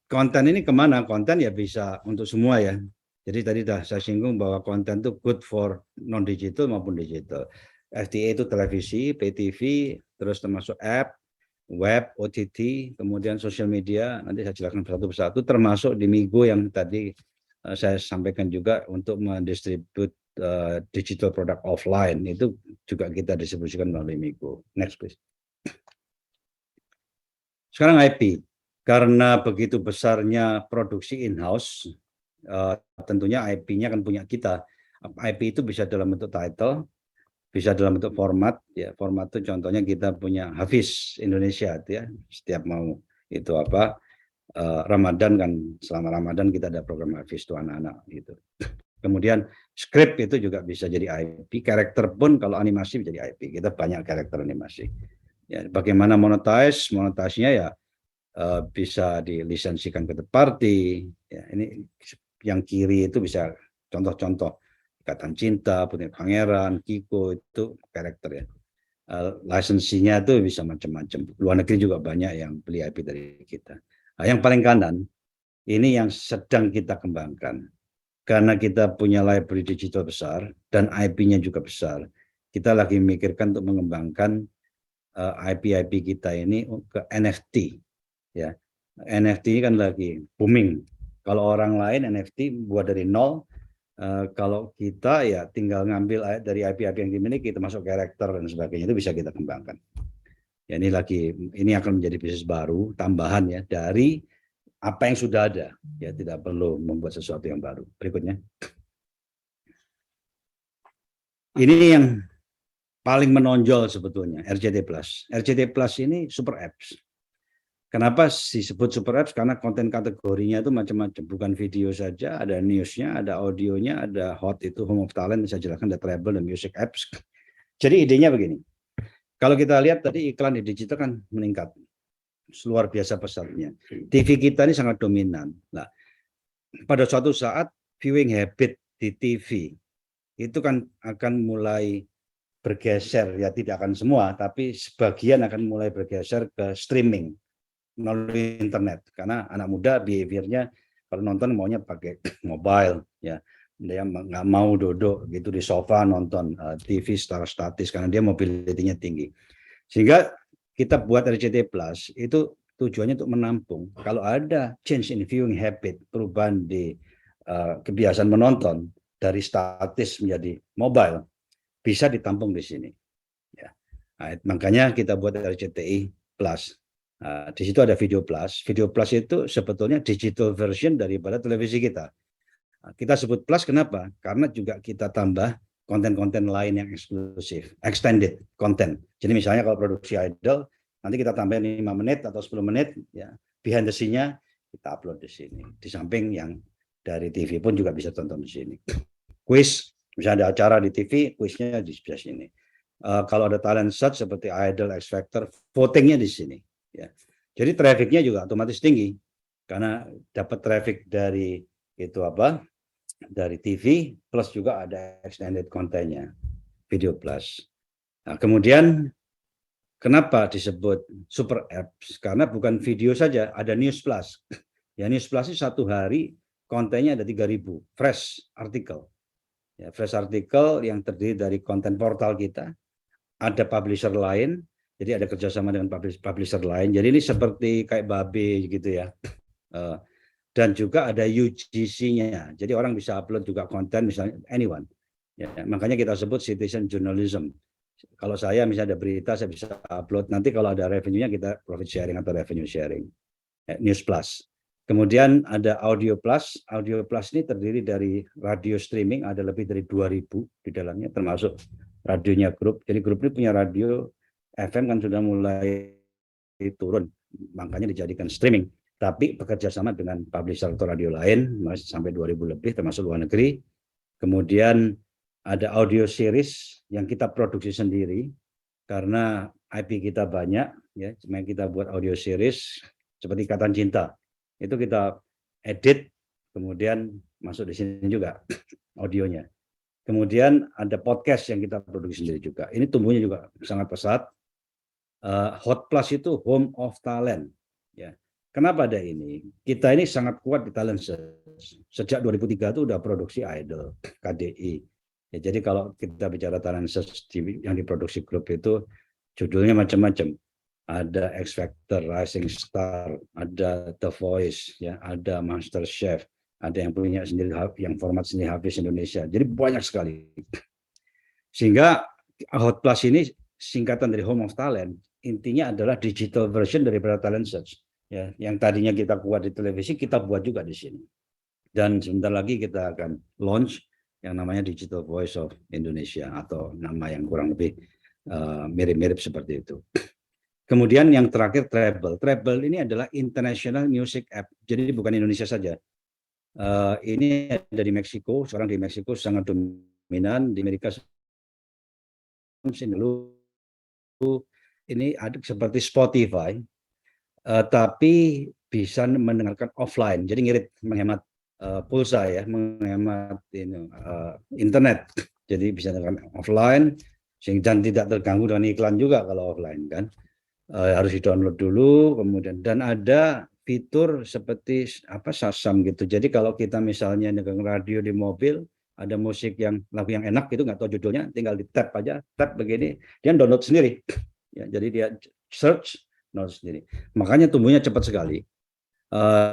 konten ini kemana? Konten ya bisa untuk semua ya. Jadi tadi sudah saya singgung bahwa konten itu good for non-digital maupun digital. FTA itu televisi, PTV, terus termasuk app, web, OTT, kemudian sosial media. Nanti saya jelaskan satu persatu, termasuk di Migo yang tadi saya sampaikan juga untuk mendistribut digital product offline, itu juga kita distribusikan melalui Migo. Next please. Sekarang IP, karena begitu besarnya produksi in-house, tentunya IP-nya kan punya kita. IP itu bisa dalam bentuk title, bisa dalam bentuk format ya. Format itu contohnya kita punya Hafiz Indonesia itu ya, setiap mau itu apa Ramadan kan, selama Ramadan kita ada program Hafiz itu anak-anak gitu. Kemudian script itu juga bisa jadi IP, karakter pun kalau animasi bisa jadi IP. Kita banyak karakter animasi. Ya, bagaimana monetize-nya ya bisa dilisensikan ke third party. Ya, ini yang kiri itu bisa contoh-contoh Ikatan Cinta, Putri Pangeran, Kiko itu karakter ya. Lisensinya itu bisa macam-macam. Luar negeri juga banyak yang beli IP dari kita. Nah, yang paling kanan ini yang sedang kita kembangkan. Karena kita punya library digital besar dan IP-nya juga besar, kita lagi memikirkan untuk mengembangkan IP kita ini ke NFT. Ya, NFT ini kan lagi booming. Kalau orang lain NFT buat dari nol, kalau kita ya tinggal ngambil dari IP yang dimiliki, termasuk karakter dan sebagainya, itu bisa kita kembangkan. Ya, ini akan menjadi bisnis baru, tambahan ya dari apa yang sudah ada. Ya, tidak perlu membuat sesuatu yang baru. Berikutnya. Ini yang paling menonjol sebetulnya, RCT Plus. RCT Plus ini super apps. Kenapa disebut super apps? Karena konten kategorinya itu macam-macam, bukan video saja, ada newsnya, ada audionya, ada hot itu home of talent, saya jelaskan, ada travel dan music apps. Jadi idenya begini, kalau kita lihat tadi iklan di digital kan meningkat, luar biasa pesatnya. TV kita ini sangat dominan. Nah, pada suatu saat viewing habit di TV itu kan akan mulai bergeser, ya tidak akan semua, tapi sebagian akan mulai bergeser ke streaming melalui internet, karena anak muda behaviornya kalau nonton maunya pakai mobile, ya dia nggak mau duduk gitu di sofa nonton TV secara statis karena dia mobility-nya tinggi. Sehingga kita buat RCTI Plus itu tujuannya untuk menampung kalau ada change in viewing habit, perubahan di kebiasaan menonton dari statis menjadi mobile, bisa ditampung di sini. Ya. Nah, makanya kita buat RCTI Plus. Di situ ada Video Plus. Video Plus itu sebetulnya digital version daripada televisi kita. Kita sebut Plus kenapa? Karena juga kita tambah konten-konten lain yang eksklusif, extended content. Jadi misalnya kalau produksi idol, nanti kita tambahin 5 menit atau 10 menit, ya behind the scene-nya kita upload di sini. Di samping yang dari TV pun juga bisa tonton di sini. Quiz, misalnya ada acara di TV, quiznya di sebelah sini. Kalau ada talent search seperti Idol, X Factor, votingnya di sini. Ya. Jadi trafficnya juga otomatis tinggi karena dapat traffic dari itu apa? Dari TV plus juga ada extended kontennya, Video Plus. Nah, kemudian kenapa disebut super apps? Karena bukan video saja, ada News Plus. Ya, News Plus itu satu hari kontennya ada 3.000 fresh artikel. Ya, fresh artikel yang terdiri dari konten portal kita, ada publisher lain, jadi ada kerjasama dengan publisher lain. Jadi ini seperti kayak Babe gitu ya. Dan juga ada UGC-nya. Jadi orang bisa upload juga konten misalnya anyone. Ya, makanya kita sebut citizen journalism. Kalau saya misalnya ada berita saya bisa upload. Nanti kalau ada revenue-nya kita profit sharing atau revenue sharing. News Plus. Kemudian ada Audio Plus. Audio Plus ini terdiri dari radio streaming, ada lebih dari 2.000 di dalamnya, termasuk radionya grup. Jadi grup ini punya radio FM kan sudah mulai turun, makanya dijadikan streaming. Tapi bekerja sama dengan publisher atau radio lain, masih sampai 2.000 lebih, termasuk luar negeri. Kemudian ada audio series yang kita produksi sendiri, karena IP kita banyak, ya, cuma kita buat audio series seperti Ikatan Cinta. Itu kita edit, kemudian masuk di sini juga audionya. Kemudian ada podcast yang kita produksi sendiri juga. Ini tumbuhnya juga sangat pesat. Hot Plus itu home of talent. Ya. Kenapa ada ini? Kita ini sangat kuat di talent search. Sejak 2003 itu udah produksi idol, KDI. Ya, jadi kalau kita bicara talent search yang diproduksi grup itu judulnya macam-macam. Ada X Factor, Rising Star, ada The Voice, ya, ada Master Chef, ada yang punya sendiri, yang format sendiri Hafiz Indonesia. Jadi banyak sekali. Sehingga Hot Plus ini singkatan dari Home of Talent, intinya adalah digital version daripada talent search. Ya, yang tadinya kita kuat di televisi, kita buat juga di sini. Dan sebentar lagi kita akan launch yang namanya Digital Voice of Indonesia, atau nama yang kurang lebih mirip-mirip seperti itu. Kemudian yang terakhir Treble. Treble ini adalah international music app. Jadi bukan Indonesia saja. Ini ada di Meksiko. Sekarang di Meksiko sangat dominan. Di Amerika dulu ini ada seperti Spotify. Tapi bisa mendengarkan offline, jadi ngirit, menghemat pulsa ya, menghemat internet, jadi bisa dengarkan offline, sehingga tidak terganggu dengan iklan juga kalau offline kan. Harus di-download dulu, kemudian dan ada fitur seperti apa Sasam gitu. Jadi kalau kita misalnya dengar radio di mobil, ada musik yang lagu yang enak gitu, nggak tahu judulnya, tinggal di tap aja, tap begini, dia download sendiri. Ya, jadi dia search sendiri. Makanya tumbuhnya cepat sekali.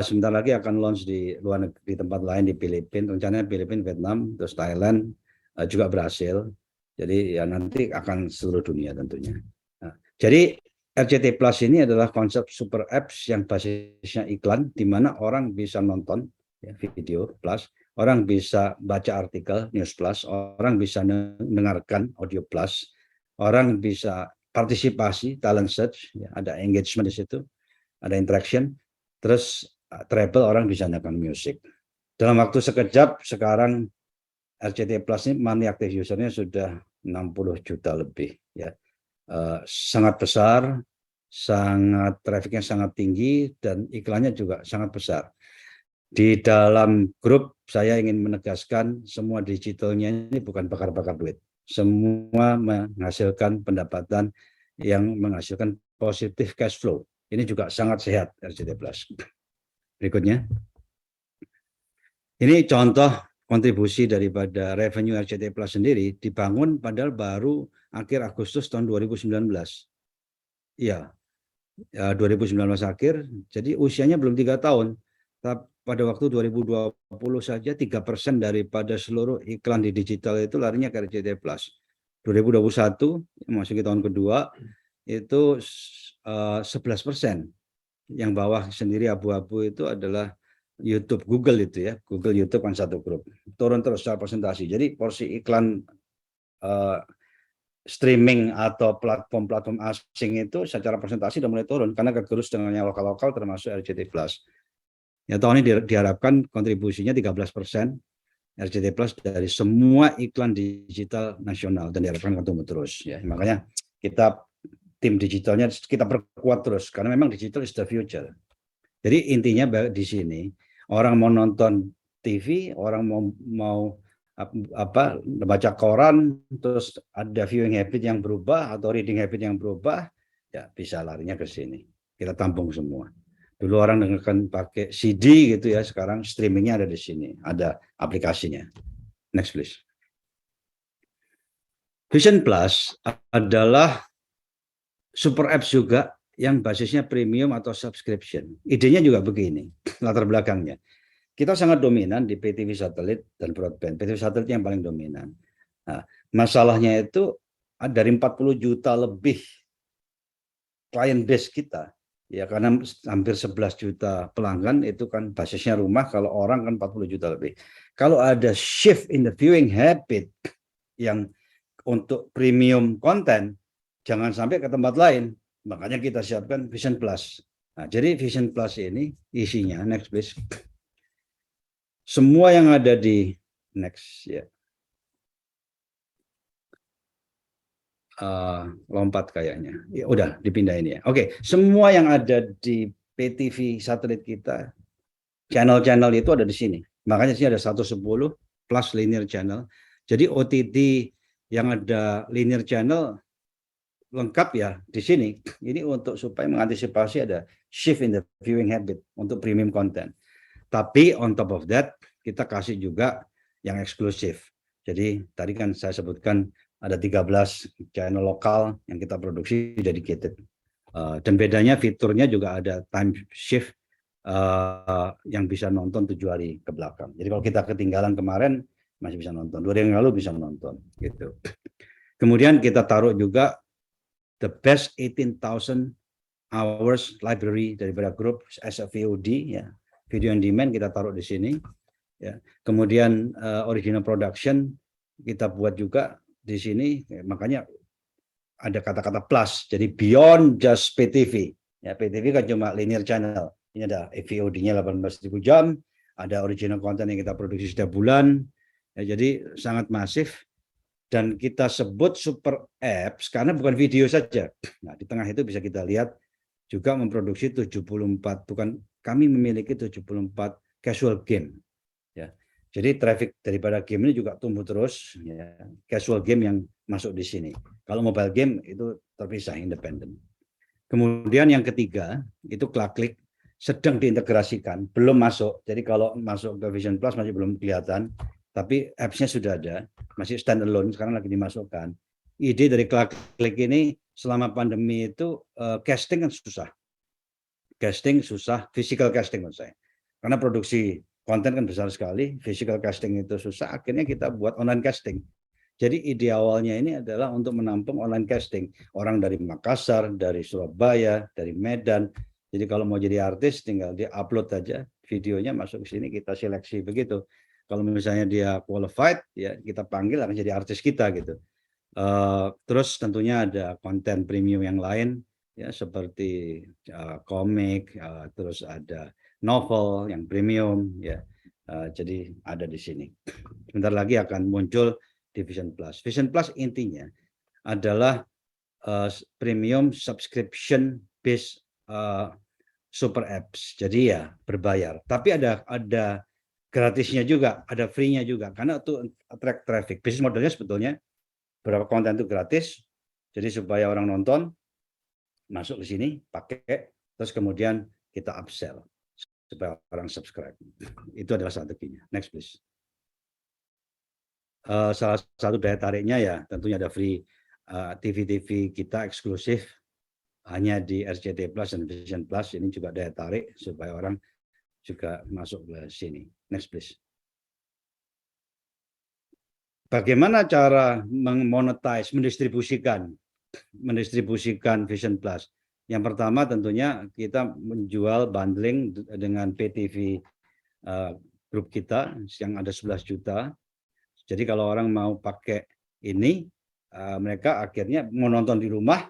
Sebentar lagi akan launch di luar negeri, di tempat lain, di Filipina, rencananya Filipina, Vietnam, terus Thailand juga berhasil. Jadi ya nanti akan seluruh dunia tentunya. Nah, jadi RCTI Plus ini adalah konsep super apps yang basisnya iklan, di mana orang bisa nonton ya, video plus, orang bisa baca artikel news plus, orang bisa mendengarkan audio plus, orang bisa partisipasi talent search, ya, ada engagement di situ, ada interaction, terus travel orang bisa nyalakan musik. Dalam waktu sekejap sekarang RCTI Plus ini monthly active usernya sudah 60 juta lebih ya. Sangat besar, sangat trafficnya sangat tinggi dan iklannya juga sangat besar. Di dalam grup saya ingin menegaskan semua digitalnya ini bukan bakar-bakar duit. Semua menghasilkan pendapatan yang menghasilkan positif cash flow. Ini juga sangat sehat RCTI Plus. Berikutnya. Ini contoh kontribusi daripada revenue RCTI Plus sendiri dibangun padahal baru akhir Agustus tahun 2019. Ya, 2019 akhir, jadi usianya belum 3 tahun. Pada waktu 2020 saja 3% daripada seluruh iklan di digital itu larinya ke RCTI Plus. 2021 memasuki tahun kedua itu 11%. Yang bawah sendiri abu-abu itu adalah YouTube, Google itu ya, Google, YouTube kan satu grup. Turun terus secara presentasi. Jadi porsi iklan streaming atau platform-platform asing itu secara presentasi sudah mulai turun karena kegerus dengan yang lokal-lokal termasuk RCTI Plus. Ya, tahun ini diharapkan kontribusinya 13% RCTI Plus dari semua iklan digital nasional dan diharapkan akan tumbuh terus ya. Makanya kita tim digitalnya kita perkuat terus karena memang digital is the future. Jadi intinya di sini orang mau nonton TV, orang mau baca koran, terus ada viewing habit yang berubah atau reading habit yang berubah, ya bisa larinya ke sini. Kita tampung semua. Dulu orang dengarkan pakai CD gitu ya, sekarang streamingnya ada di sini, ada aplikasinya. Next please. Vision Plus adalah super apps juga yang basisnya premium atau subscription. Idenya juga begini, latar belakangnya. Kita sangat dominan di PTV satelit dan broadband. PTV satelit yang paling dominan. Nah, masalahnya itu dari 40 juta lebih client base kita, ya karena hampir 11 juta pelanggan itu kan basisnya rumah, kalau orang kan 40 juta lebih. Kalau ada shift in the viewing habit yang untuk premium konten, jangan sampai ke tempat lain. Makanya kita siapkan Vision Plus. Nah, jadi Vision Plus ini isinya, next please. Semua yang ada di next ya. Lompat kayaknya. Ya udah dipindahin ya. Oke, semua yang ada di PTV satelit kita, channel-channel itu ada di sini. Makanya sini ada 110 plus linear channel. Jadi OTT yang ada linear channel lengkap ya di sini. Ini untuk supaya mengantisipasi ada shift in the viewing habit untuk premium content. Tapi on top of that kita kasih juga yang eksklusif. Jadi tadi kan saya sebutkan ada 13 channel lokal yang kita produksi dedicated. Dan bedanya fiturnya juga ada time shift yang bisa nonton 7 hari ke belakang. Jadi kalau kita ketinggalan kemarin masih bisa nonton, 2 hari yang lalu bisa nonton gitu. Kemudian kita taruh juga the best 18,000 hours library daripada grup as a VOD ya, video on demand kita taruh di sini ya. Kemudian original production kita buat juga di sini ya, makanya ada kata-kata plus, jadi beyond just PTV ya. PTV kan cuma linear channel, ini ada VOD-nya 18.000 jam, ada original content yang kita produksi setiap bulan ya, jadi sangat masif. Dan kita sebut super apps karena bukan video saja. Nah, di tengah itu bisa kita lihat juga memproduksi 74, bukan, kami memiliki 74 casual game. Ya. Jadi traffic daripada game ini juga tumbuh terus. Ya. Casual game yang masuk di sini. Kalau mobile game itu terpisah, independen. Kemudian yang ketiga, itu Klik sedang diintegrasikan, belum masuk. Jadi kalau masuk ke Vision Plus masih belum kelihatan. Tapi apps-nya sudah ada, masih standalone, sekarang lagi dimasukkan. Ide dari Klik ini selama pandemi itu casting kan susah. Casting susah, physical casting menurut saya. Karena produksi konten kan besar sekali, physical casting itu susah, akhirnya kita buat online casting. Jadi ide awalnya ini adalah untuk menampung online casting. Orang dari Makassar, dari Surabaya, dari Medan. Jadi kalau mau jadi artis tinggal di-upload aja videonya, masuk ke sini, kita seleksi begitu. Kalau misalnya dia qualified, ya kita panggil akan jadi artis kita gitu. Terus tentunya ada konten premium yang lain ya seperti komik, terus ada novel yang premium, ya. Jadi ada di sini. Sebentar lagi akan muncul di Vision Plus. Vision Plus intinya adalah premium subscription based super apps. Jadi ya berbayar. Tapi ada gratisnya juga, ada free-nya juga. Karena itu attract traffic. Bisnis modelnya sebetulnya beberapa konten itu gratis. Jadi supaya orang nonton masuk ke sini pakai, terus kemudian kita upsell supaya orang subscribe. Itu adalah strateginya. Next please. Salah satu daya tariknya ya tentunya ada free TV-TV kita eksklusif hanya di RCTI Plus dan Vision Plus. Ini juga daya tarik supaya orang juga masuk ke sini. Next please. Bagaimana cara memonetize, mendistribusikan Vision Plus? Yang pertama tentunya kita menjual bundling dengan PTV grup kita yang ada 11 juta. Jadi kalau orang mau pakai ini, mereka akhirnya mau nonton di rumah,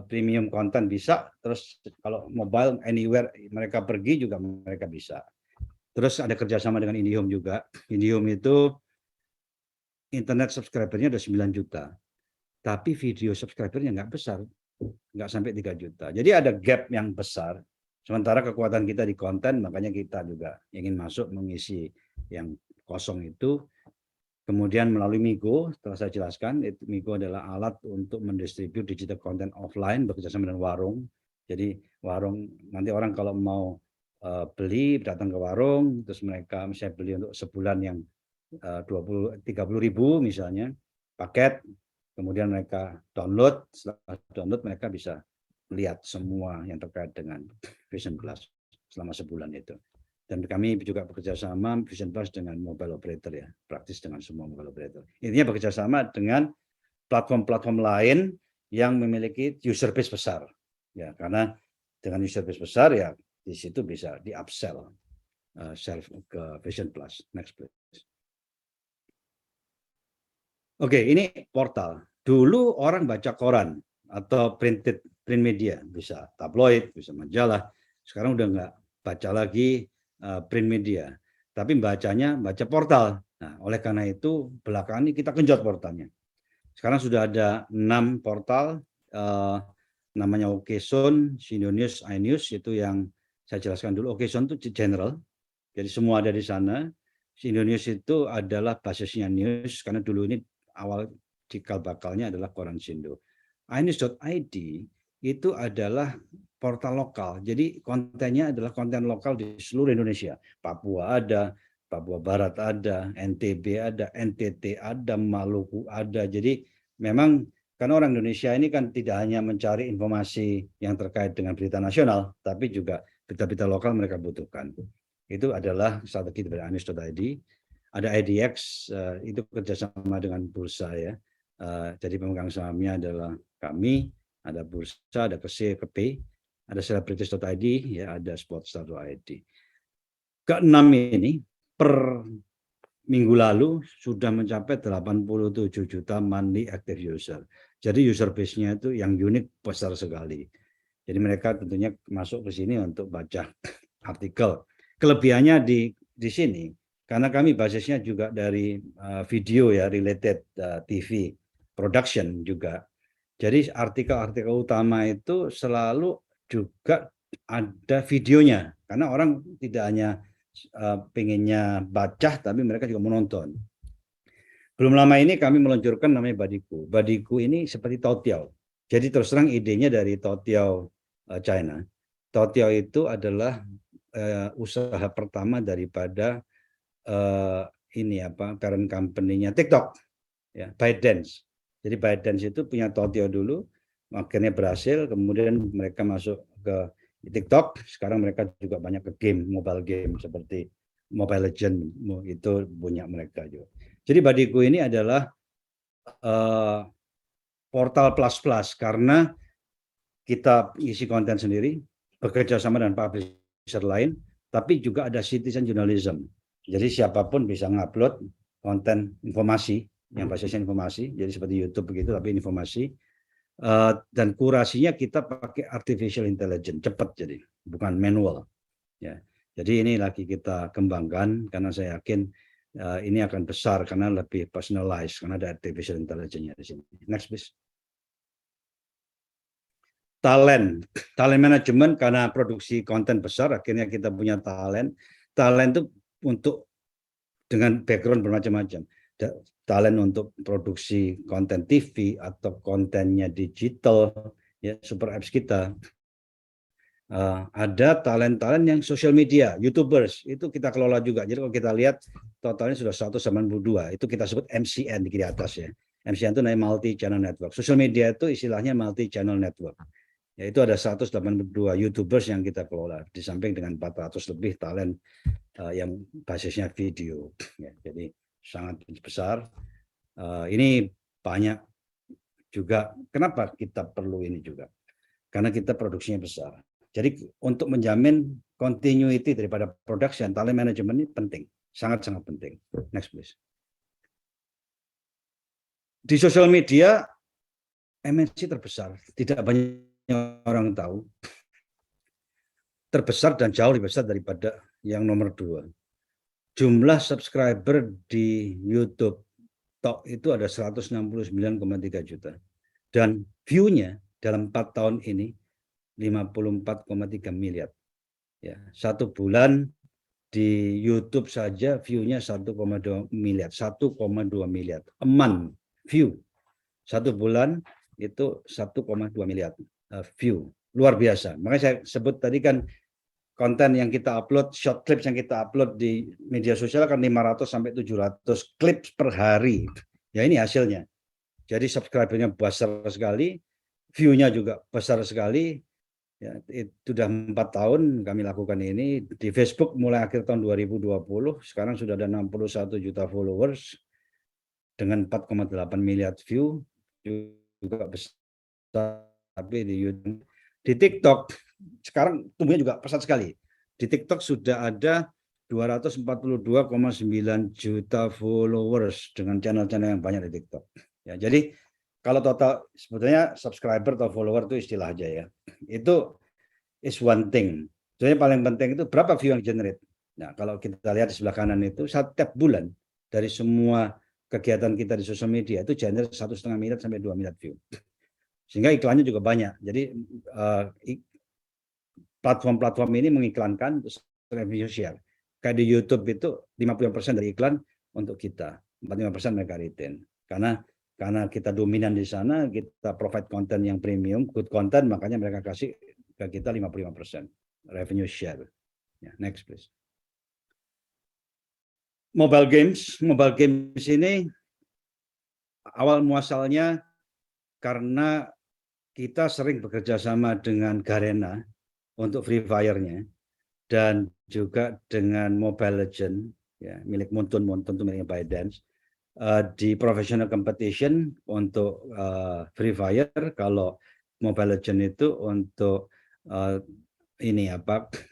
premium konten bisa, terus kalau mobile anywhere mereka pergi juga mereka bisa. Terus ada kerjasama dengan IndiHome juga. IndiHome itu internet subscribernya ada 9 juta, tapi video subscribernya nggak besar, nggak sampai 3 juta. Jadi ada gap yang besar. Sementara kekuatan kita di konten, makanya kita juga ingin masuk mengisi yang kosong itu. Kemudian melalui Migo, setelah saya jelaskan, Migo adalah alat untuk mendistribute digital content offline bekerjasama dengan warung. Jadi warung, nanti orang kalau mau beli, datang ke warung, terus mereka misalnya beli untuk sebulan yang 30 ribu misalnya, paket, kemudian mereka download, setelah download mereka bisa melihat semua yang terkait dengan Vision Plus selama sebulan itu. Dan kami juga bekerja sama Vision Plus dengan mobile operator ya, praktis dengan semua mobile operator. Intinya bekerja sama dengan platform-platform lain yang memiliki user base besar. Ya, karena dengan user base besar ya di situ bisa di-upsell ke Vision Plus. Next please. Oke, ini portal. Dulu orang baca koran atau print media, bisa tabloid, bisa majalah. Sekarang udah nggak baca lagi print media, tapi baca portal. Nah, oleh karena itu belakangan ini kita genjot portalnya. Sekarang sudah ada 6 portal, namanya OKZone, Indonews, iNews, itu yang saya jelaskan dulu. OKZone itu general, jadi semua ada di sana. Indonews itu adalah basisnya news, karena dulu ini awal cikal bakalnya adalah koran Sindo. iNews.id itu adalah portal lokal, jadi kontennya adalah konten lokal di seluruh Indonesia. Papua ada, Papua Barat ada, NTB ada, NTT ada, Maluku ada. Jadi memang karena orang Indonesia ini kan tidak hanya mencari informasi yang terkait dengan berita nasional, tapi juga berita-berita lokal mereka butuhkan. Itu adalah strategi dari iNews.id. Ada IDX, itu kerjasama dengan bursa ya. Jadi pemegang sahamnya adalah kami, ada bursa, ada KP, ada celebrities.id, ya, ada sportstar.id. Keenam ini per minggu lalu sudah mencapai 87 juta monthly active user. Jadi user base-nya itu yang unik besar sekali. Jadi mereka tentunya masuk ke sini untuk baca artikel. Kelebihannya di sini, karena kami basisnya juga dari video ya, related TV production juga. Jadi artikel-artikel utama itu selalu juga ada videonya, karena orang tidak hanya pengennya baca, tapi mereka juga menonton. Belum lama ini kami meluncurkan namanya Badiku. Badiku ini seperti Toutiao. Jadi terus terang idenya dari Toutiao China. Toutiao itu adalah usaha pertama daripada parent company-nya TikTok, ya, ByteDance. Jadi ByteDance itu punya Toutiao dulu, akhirnya berhasil, kemudian mereka masuk ke TikTok. Sekarang mereka juga banyak ke game, mobile game seperti Mobile Legends, itu punya mereka juga. Jadi Badiku ini adalah portal plus karena kita isi konten sendiri, bekerja sama dengan publisher lain, tapi juga ada citizen journalism. Jadi siapapun bisa ngupload konten informasi yang basisnya informasi, jadi seperti YouTube begitu, tapi informasi. Dan kurasinya kita pakai artificial intelligence, cepat jadi, bukan manual. Ya, jadi ini lagi kita kembangkan karena saya yakin ini akan besar karena lebih personalized karena ada artificial intelligence-nya di sini. Next please. Talent management karena produksi konten besar, akhirnya kita punya talent itu untuk dengan background bermacam-macam. Talent untuk produksi konten TV atau kontennya digital, ya super apps kita. Ada talent yang social media, YouTubers, itu kita kelola juga. Jadi kalau kita lihat totalnya sudah 182, itu kita sebut MCN di kiri atas ya. MCN itu namanya multi channel network. Social media itu istilahnya multi channel network. Yaitu ada 182 YouTubers yang kita kelola, di samping dengan 400 lebih talent yang basisnya video. Ya, jadi sangat besar. Ini banyak juga. Kenapa kita perlu ini juga? Karena kita produksinya besar. Jadi untuk menjamin continuity daripada production, talent management ini penting, sangat-sangat penting. Next please. Di sosial media, MNC terbesar, tidak banyak orang tahu, terbesar dan jauh lebih besar daripada yang nomor 2. Jumlah subscriber di YouTube Tok itu ada 169,3 juta. Dan view-nya dalam 4 tahun ini 54,3 miliar. Ya, 1 bulan di YouTube saja view-nya 1,2 miliar. 1,2 miliar. A month view. 1 bulan itu 1,2 miliar view. Luar biasa. Makanya saya sebut tadi kan konten yang kita upload, short clips yang kita upload di media sosial kan 500 sampai 700 clips per hari. Ya ini hasilnya. Jadi subscribernya besar sekali, view-nya juga besar sekali. Ya, itu sudah 4 tahun kami lakukan ini. Di Facebook mulai akhir tahun 2020, sekarang sudah ada 61 juta followers dengan 4,8 miliar view, juga besar. Tapi di YouTube, di TikTok sekarang tumbuhnya juga pesat sekali. Di TikTok sudah ada 242,9 juta followers dengan channel-channel yang banyak di TikTok. Ya, jadi kalau total sebetulnya subscriber atau follower itu istilah aja ya. Itu is one thing. Sebenarnya paling penting itu berapa view yang generate. Nah, kalau kita lihat di sebelah kanan itu setiap bulan dari semua kegiatan kita di sosial media itu generate 1,5 miliar sampai 2 miliar view. Sehingga iklannya juga banyak. Jadi platform-platform ini mengiklankan revenue share. Kayak di YouTube itu 50% dari iklan untuk kita, 45% mereka retain. Karena kita dominan di sana, kita provide konten yang premium, good content, makanya mereka kasih ke kita 55% revenue share. Ya, next please. Mobile games ini awal muasalnya karena kita sering bekerja sama dengan Garena untuk Free Fire-nya dan juga dengan Mobile Legends ya, milik Montun itu miliknya ByteDance di professional competition untuk Free Fire. Kalau Mobile Legends itu untuk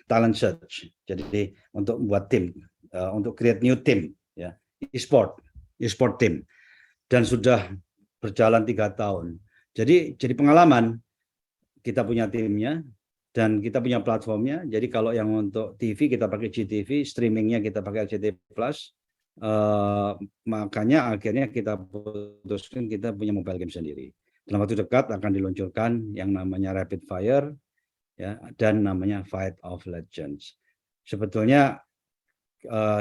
talent search. Jadi untuk buat tim, untuk create new team ya, e-sport team, dan sudah berjalan 3 tahun. Jadi pengalaman, kita punya timnya dan kita punya platformnya. Jadi kalau yang untuk TV kita pakai GTV, streamingnya kita pakai RCTI Plus. Makanya akhirnya kita putuskan kita punya mobile game sendiri. Dalam waktu dekat akan diluncurkan yang namanya Rapid Fire ya, dan namanya Fight of Legends. Sebetulnya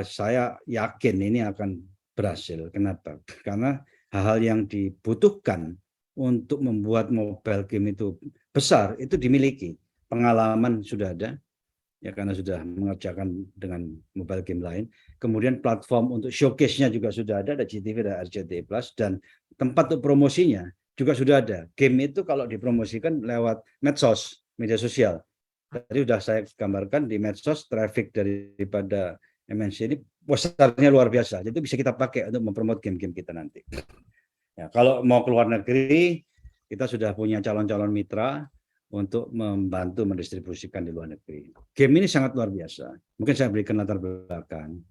saya yakin ini akan berhasil. Kenapa? Karena hal-hal yang dibutuhkan untuk membuat mobile game itu besar itu dimiliki. Pengalaman sudah ada, ya karena sudah mengerjakan dengan mobile game lain. Kemudian platform untuk showcase-nya juga sudah ada GTV dan RCTI Plus, dan tempat untuk promosinya juga sudah ada. Game itu kalau dipromosikan lewat medsos, media sosial. Tadi sudah saya gambarkan di medsos, traffic daripada MNC ini besarnya luar biasa. Jadi bisa kita pakai untuk mempromot game-game kita nanti. Ya, kalau mau keluar negeri, kita sudah punya calon-calon mitra untuk membantu mendistribusikan di luar negeri. Game ini sangat luar biasa. Mungkin saya berikan latar belakang.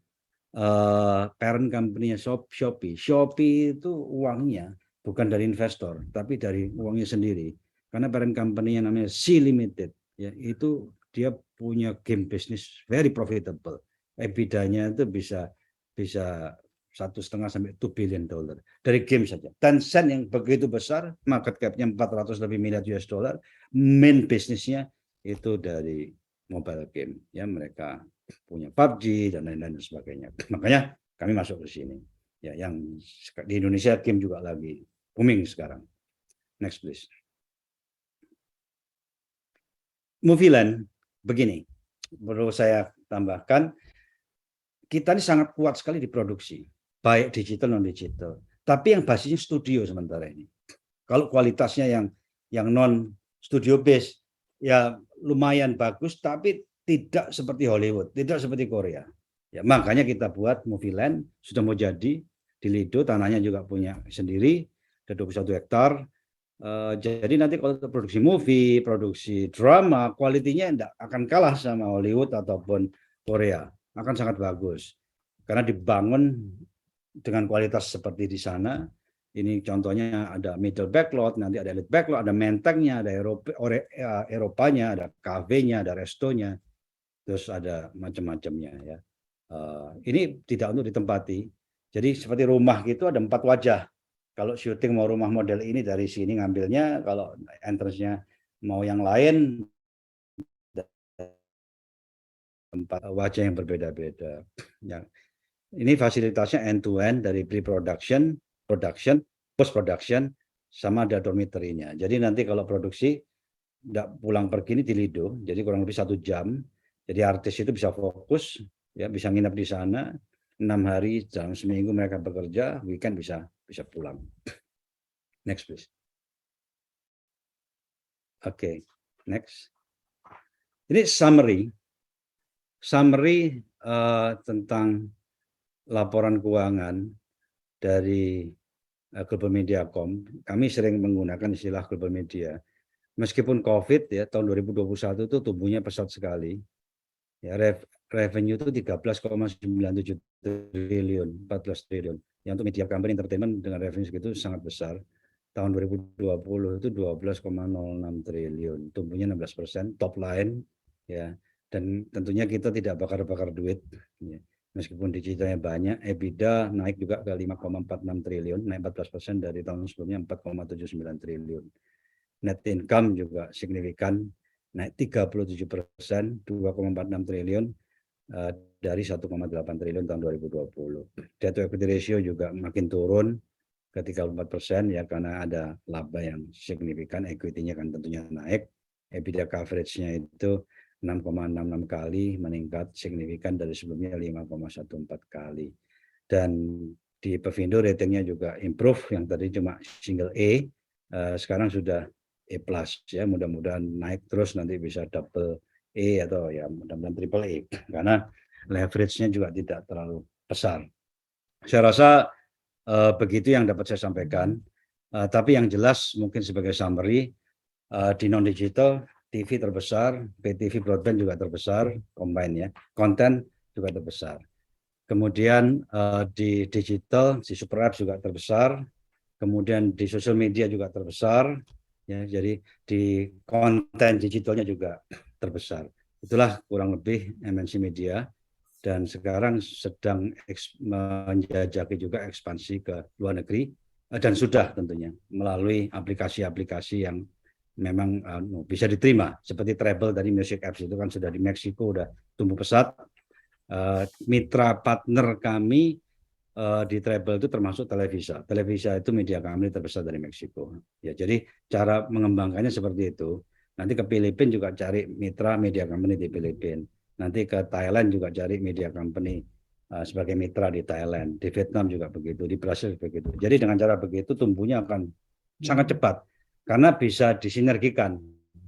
Parent company-nya Shopee. Shopee itu uangnya bukan dari investor, tapi dari uangnya sendiri. Karena parent company yang namanya Sea Limited, ya itu dia punya game business very profitable. EBITDA-nya itu bisa 1,5 sampai $2 billion dari game saja. Tencent yang begitu besar, market cap-nya 400 lebih miliar US dollar, main bisnisnya itu dari mobile game. Ya mereka punya PUBG dan lain-lain sebagainya. Makanya kami masuk ke sini. Ya, yang di Indonesia game juga lagi booming sekarang. Next please. Movieland begini, perlu saya tambahkan, kita ini sangat kuat sekali di produksi, baik digital non digital. Tapi yang basisnya studio sementara ini. Kalau kualitasnya yang non studio base ya lumayan bagus, tapi tidak seperti Hollywood, tidak seperti Korea. Ya makanya kita buat Movieland, sudah mau jadi di Lido, tanahnya juga punya sendiri, ada 21 hektar. Jadi nanti kalau produksi movie, produksi drama, kualitinya tidak akan kalah sama Hollywood ataupun Korea, akan sangat bagus. Karena dibangun dengan kualitas seperti di sana. Ini contohnya ada middle backlot, nanti ada elite backlot, ada mentengnya, ada Eropanya, ada cafe-nya, ada restonya, terus ada macam-macamnya ya. Ini tidak untuk ditempati. Jadi seperti rumah gitu ada 4 wajah. Kalau syuting mau rumah model ini dari sini ngambilnya, kalau entrance-nya mau yang lain, 4 wajah yang berbeda-beda. Ya. Ini fasilitasnya end-to-end dari pre-production, production, post-production, sama ada dormitory-nya. Jadi nanti kalau produksi, tidak pulang pergi ini di Lido, jadi kurang lebih 1 jam. Jadi artis itu bisa fokus, ya bisa nginep di sana, 6 hari dalam seminggu mereka bekerja, weekend bisa pulang. Next please. Oke, next. Ini summary tentang laporan keuangan dari Global Mediacom. Kami sering menggunakan istilah global media. Meskipun COVID ya tahun 2021 itu tumbuhnya pesat sekali. Ya, revenue itu 13,97 triliun, 14 triliun. Yang untuk media company entertainment dengan revenue segitu sangat besar. Tahun 2020 itu 12,06 triliun, tumbuhnya 16%, top line ya. Dan tentunya kita tidak bakar-bakar duit ya. Meskipun digitalnya banyak, EBITDA naik juga ke 5,46 triliun, naik 14% dari tahun sebelumnya 4,79 triliun. Net income juga signifikan, naik 37%, 2,46 triliun dari 1,8 triliun tahun 2020. Debt to equity ratio juga makin turun ke 34% ya, karena ada laba yang signifikan, equity-nya kan tentunya naik. EBITDA coverage-nya itu 6,66 kali, meningkat signifikan dari sebelumnya 5,14 kali. Dan di Pevindo ratingnya juga improve, yang tadi cuma single A, sekarang sudah A+, ya, mudah-mudahan naik terus nanti bisa double A atau ya mudah-mudahan triple A, karena leverage-nya juga tidak terlalu besar. Saya rasa begitu yang dapat saya sampaikan, tapi yang jelas mungkin sebagai summary, di non-digital TV terbesar, PTV broadband juga terbesar, combine ya, konten juga terbesar. Kemudian di digital, di super apps juga terbesar, kemudian di social media juga terbesar, ya, jadi di konten digitalnya juga terbesar. Itulah kurang lebih MNC Media, dan sekarang sedang menjajaki juga ekspansi ke luar negeri, dan sudah tentunya melalui aplikasi-aplikasi yang memang bisa diterima, seperti Treble dari Music Apps itu kan sudah di Meksiko, udah tumbuh pesat. Mitra partner kami di Treble itu termasuk Televisa. Televisa itu media kami terbesar dari Meksiko. Ya, jadi cara mengembangkannya seperti itu. Nanti ke Filipina juga cari mitra media company di Filipina. Nanti ke Thailand juga cari media company sebagai mitra di Thailand. Di Vietnam juga begitu, di Brasil begitu. Jadi dengan cara begitu tumbuhnya akan sangat cepat karena bisa disinergikan.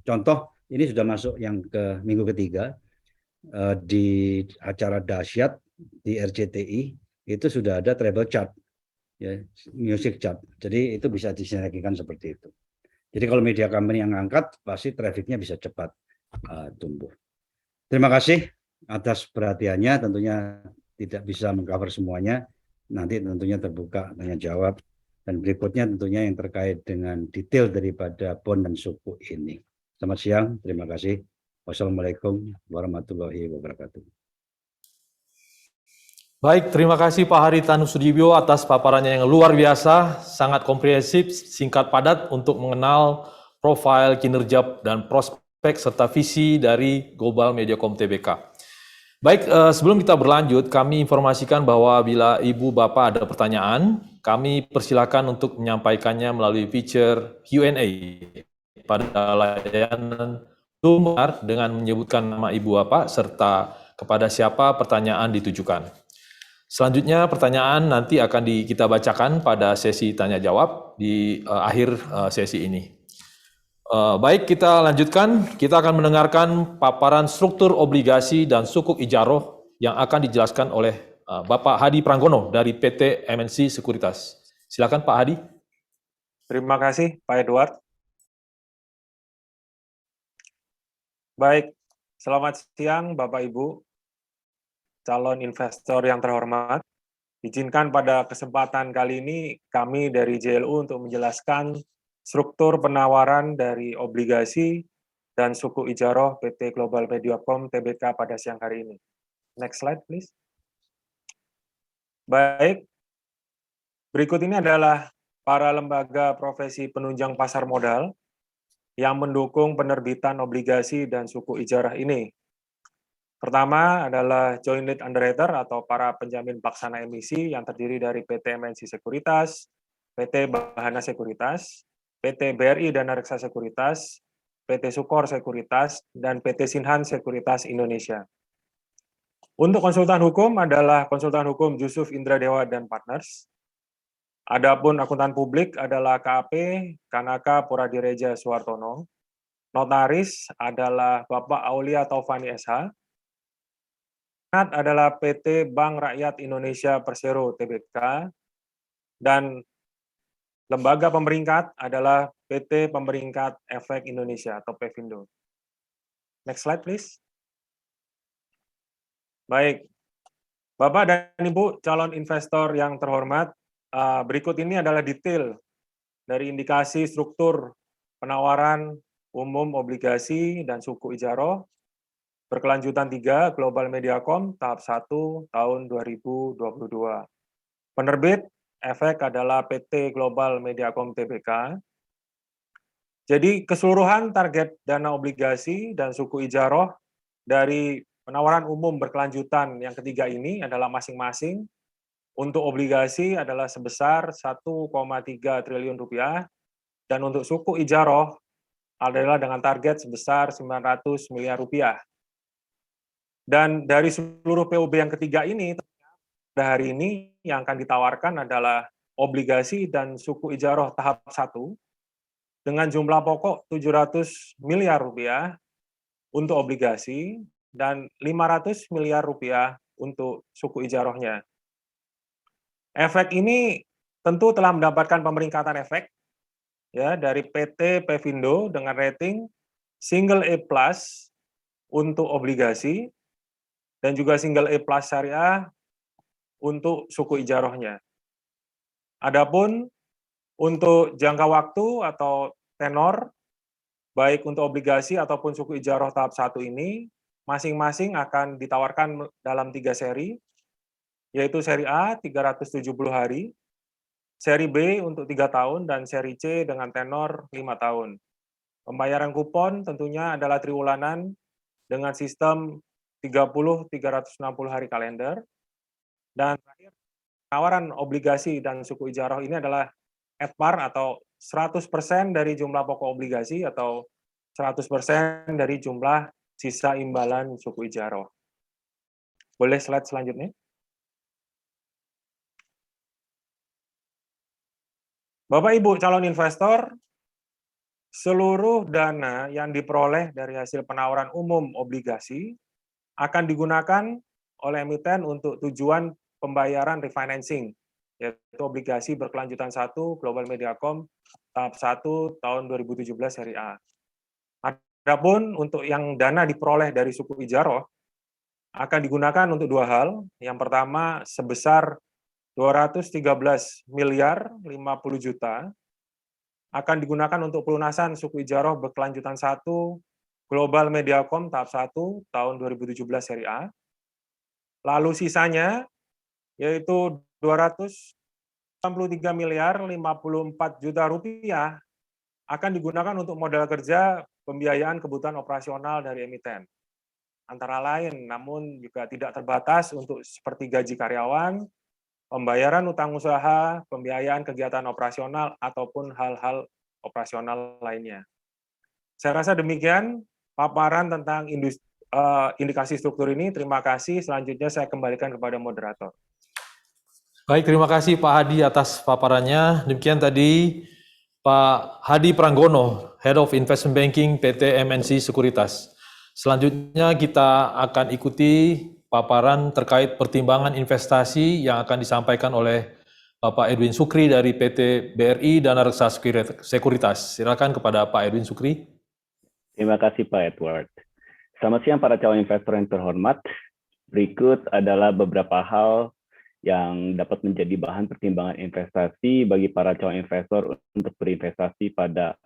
Contoh, ini sudah masuk yang ke minggu ketiga di acara dahsyat di RCTI. Itu sudah ada treble chart, ya, music chart. Jadi itu bisa disinergikan seperti itu. Jadi kalau media company yang angkat, pasti trafficnya bisa cepat tumbuh. Terima kasih atas perhatiannya. Tentunya tidak bisa mengcover semuanya. Nanti tentunya terbuka tanya jawab. Dan berikutnya tentunya yang terkait dengan detail daripada bond dan suku ini. Selamat siang, terima kasih. Wassalamualaikum warahmatullahi wabarakatuh. Baik, terima kasih Pak Haritanu Sudibyo atas paparannya yang luar biasa, sangat komprehensif, singkat padat untuk mengenal profil, kinerja, dan prospek serta visi dari Global Mediacom Tbk. Baik, sebelum kita berlanjut, kami informasikan bahwa bila Ibu Bapak ada pertanyaan, kami persilakan untuk menyampaikannya melalui feature Q&A pada layanan Zoom dengan menyebutkan nama Ibu Bapak serta kepada siapa pertanyaan ditujukan. Selanjutnya pertanyaan nanti akan kita bacakan pada sesi tanya jawab di akhir sesi ini. Baik, kita lanjutkan. Kita akan mendengarkan paparan struktur obligasi dan sukuk ijaroh yang akan dijelaskan oleh Bapak Hadi Pranggono dari PT MNC Sekuritas. Silakan Pak Hadi. Terima kasih Pak Edward. Baik, selamat siang Bapak Ibu, calon investor yang terhormat. Izinkan pada kesempatan kali ini kami dari JLU untuk menjelaskan struktur penawaran dari obligasi dan suku ijaroh PT Global Mediacom Tbk pada siang hari ini. Next slide, please. Baik, berikut ini adalah para lembaga profesi penunjang pasar modal yang mendukung penerbitan obligasi dan suku ijarah ini. Pertama adalah Joint Lead Underwriter atau para penjamin pelaksana emisi yang terdiri dari PT MNC Sekuritas, PT Bahana Sekuritas, PT BRI Dana Reksa Sekuritas, PT Sukor Sekuritas, dan PT Sinhan Sekuritas Indonesia. Untuk konsultan hukum adalah konsultan hukum Yusuf Indra Dewa dan Partners. Adapun akuntan publik adalah KAP Kanaka Puradireja Suwartono. Notaris adalah Bapak Aulia Taufani SH. Adalah PT Bank Rakyat Indonesia Persero Tbk, dan lembaga pemeringkat adalah PT Pemeringkat Efek Indonesia atau Pevindo. Next slide, please. Baik, Bapak dan Ibu calon investor yang terhormat, berikut ini adalah detail dari indikasi struktur penawaran umum obligasi dan suku ijaroh berkelanjutan 3 Global Mediacom tahap 1 tahun 2022. Penerbit efek adalah PT Global Mediacom Tbk. Jadi keseluruhan target dana obligasi dan suku ijaroh dari penawaran umum berkelanjutan yang ketiga ini adalah masing-masing untuk obligasi adalah sebesar 1,3 triliun rupiah dan untuk suku ijaroh adalah dengan target sebesar 900 miliar rupiah. Dan dari seluruh POB yang ketiga ini, pada hari ini yang akan ditawarkan adalah obligasi dan suku ijaroh tahap 1 dengan jumlah pokok 700 miliar rupiah untuk obligasi dan 500 miliar rupiah untuk suku ijarohnya. Efek ini tentu telah mendapatkan pemeringkatan efek ya dari PT Pevindo dengan rating single A+ untuk obligasi dan juga single A+ syariah untuk suku ijarohnya. Adapun untuk jangka waktu atau tenor, baik untuk obligasi ataupun suku ijaroh tahap 1 ini, masing-masing akan ditawarkan dalam 3 seri, yaitu seri A 370 hari, seri B untuk 3 tahun, dan seri C dengan tenor 5 tahun. Pembayaran kupon tentunya adalah triwulanan dengan sistem 30-360 hari kalender. Dan terakhir, penawaran obligasi dan suku ijaroh ini adalah at par atau 100% dari jumlah pokok obligasi atau 100% dari jumlah sisa imbalan suku ijaroh. Boleh slide selanjutnya? Bapak Ibu calon investor, seluruh dana yang diperoleh dari hasil penawaran umum obligasi akan digunakan oleh emiten untuk tujuan pembayaran refinancing, yaitu obligasi berkelanjutan 1 Global Mediacom tahap 1 tahun 2017 seri A. Adapun untuk yang dana diperoleh dari suku ijaroh akan digunakan untuk 2 hal. Yang pertama sebesar 213 miliar 50 juta akan digunakan untuk pelunasan suku ijarah berkelanjutan 1 Global Mediacom tahap 1 tahun 2017 seri A. Lalu sisanya yaitu 293 miliar 54 juta rupiah akan digunakan untuk modal kerja pembiayaan kebutuhan operasional dari emiten. Antara lain, namun juga tidak terbatas untuk seperti gaji karyawan, pembayaran utang usaha, pembiayaan kegiatan operasional, ataupun hal-hal operasional lainnya. Saya rasa demikian paparan tentang indikasi struktur ini. Terima kasih. Selanjutnya saya kembalikan kepada moderator. Baik, terima kasih Pak Hadi atas paparannya. Demikian tadi Pak Hadi Pranggono, Head of Investment Banking PT MNC Sekuritas. Selanjutnya kita akan ikuti paparan terkait pertimbangan investasi yang akan disampaikan oleh Bapak Edwin Sukri dari PT BRI Dana Reksa Sekuritas. Silakan kepada Pak Edwin Sukri. Terima kasih Pak Edward. Selamat siang para calon investor yang terhormat. Berikut adalah beberapa hal yang dapat menjadi bahan pertimbangan investasi bagi para calon investor untuk berinvestasi pada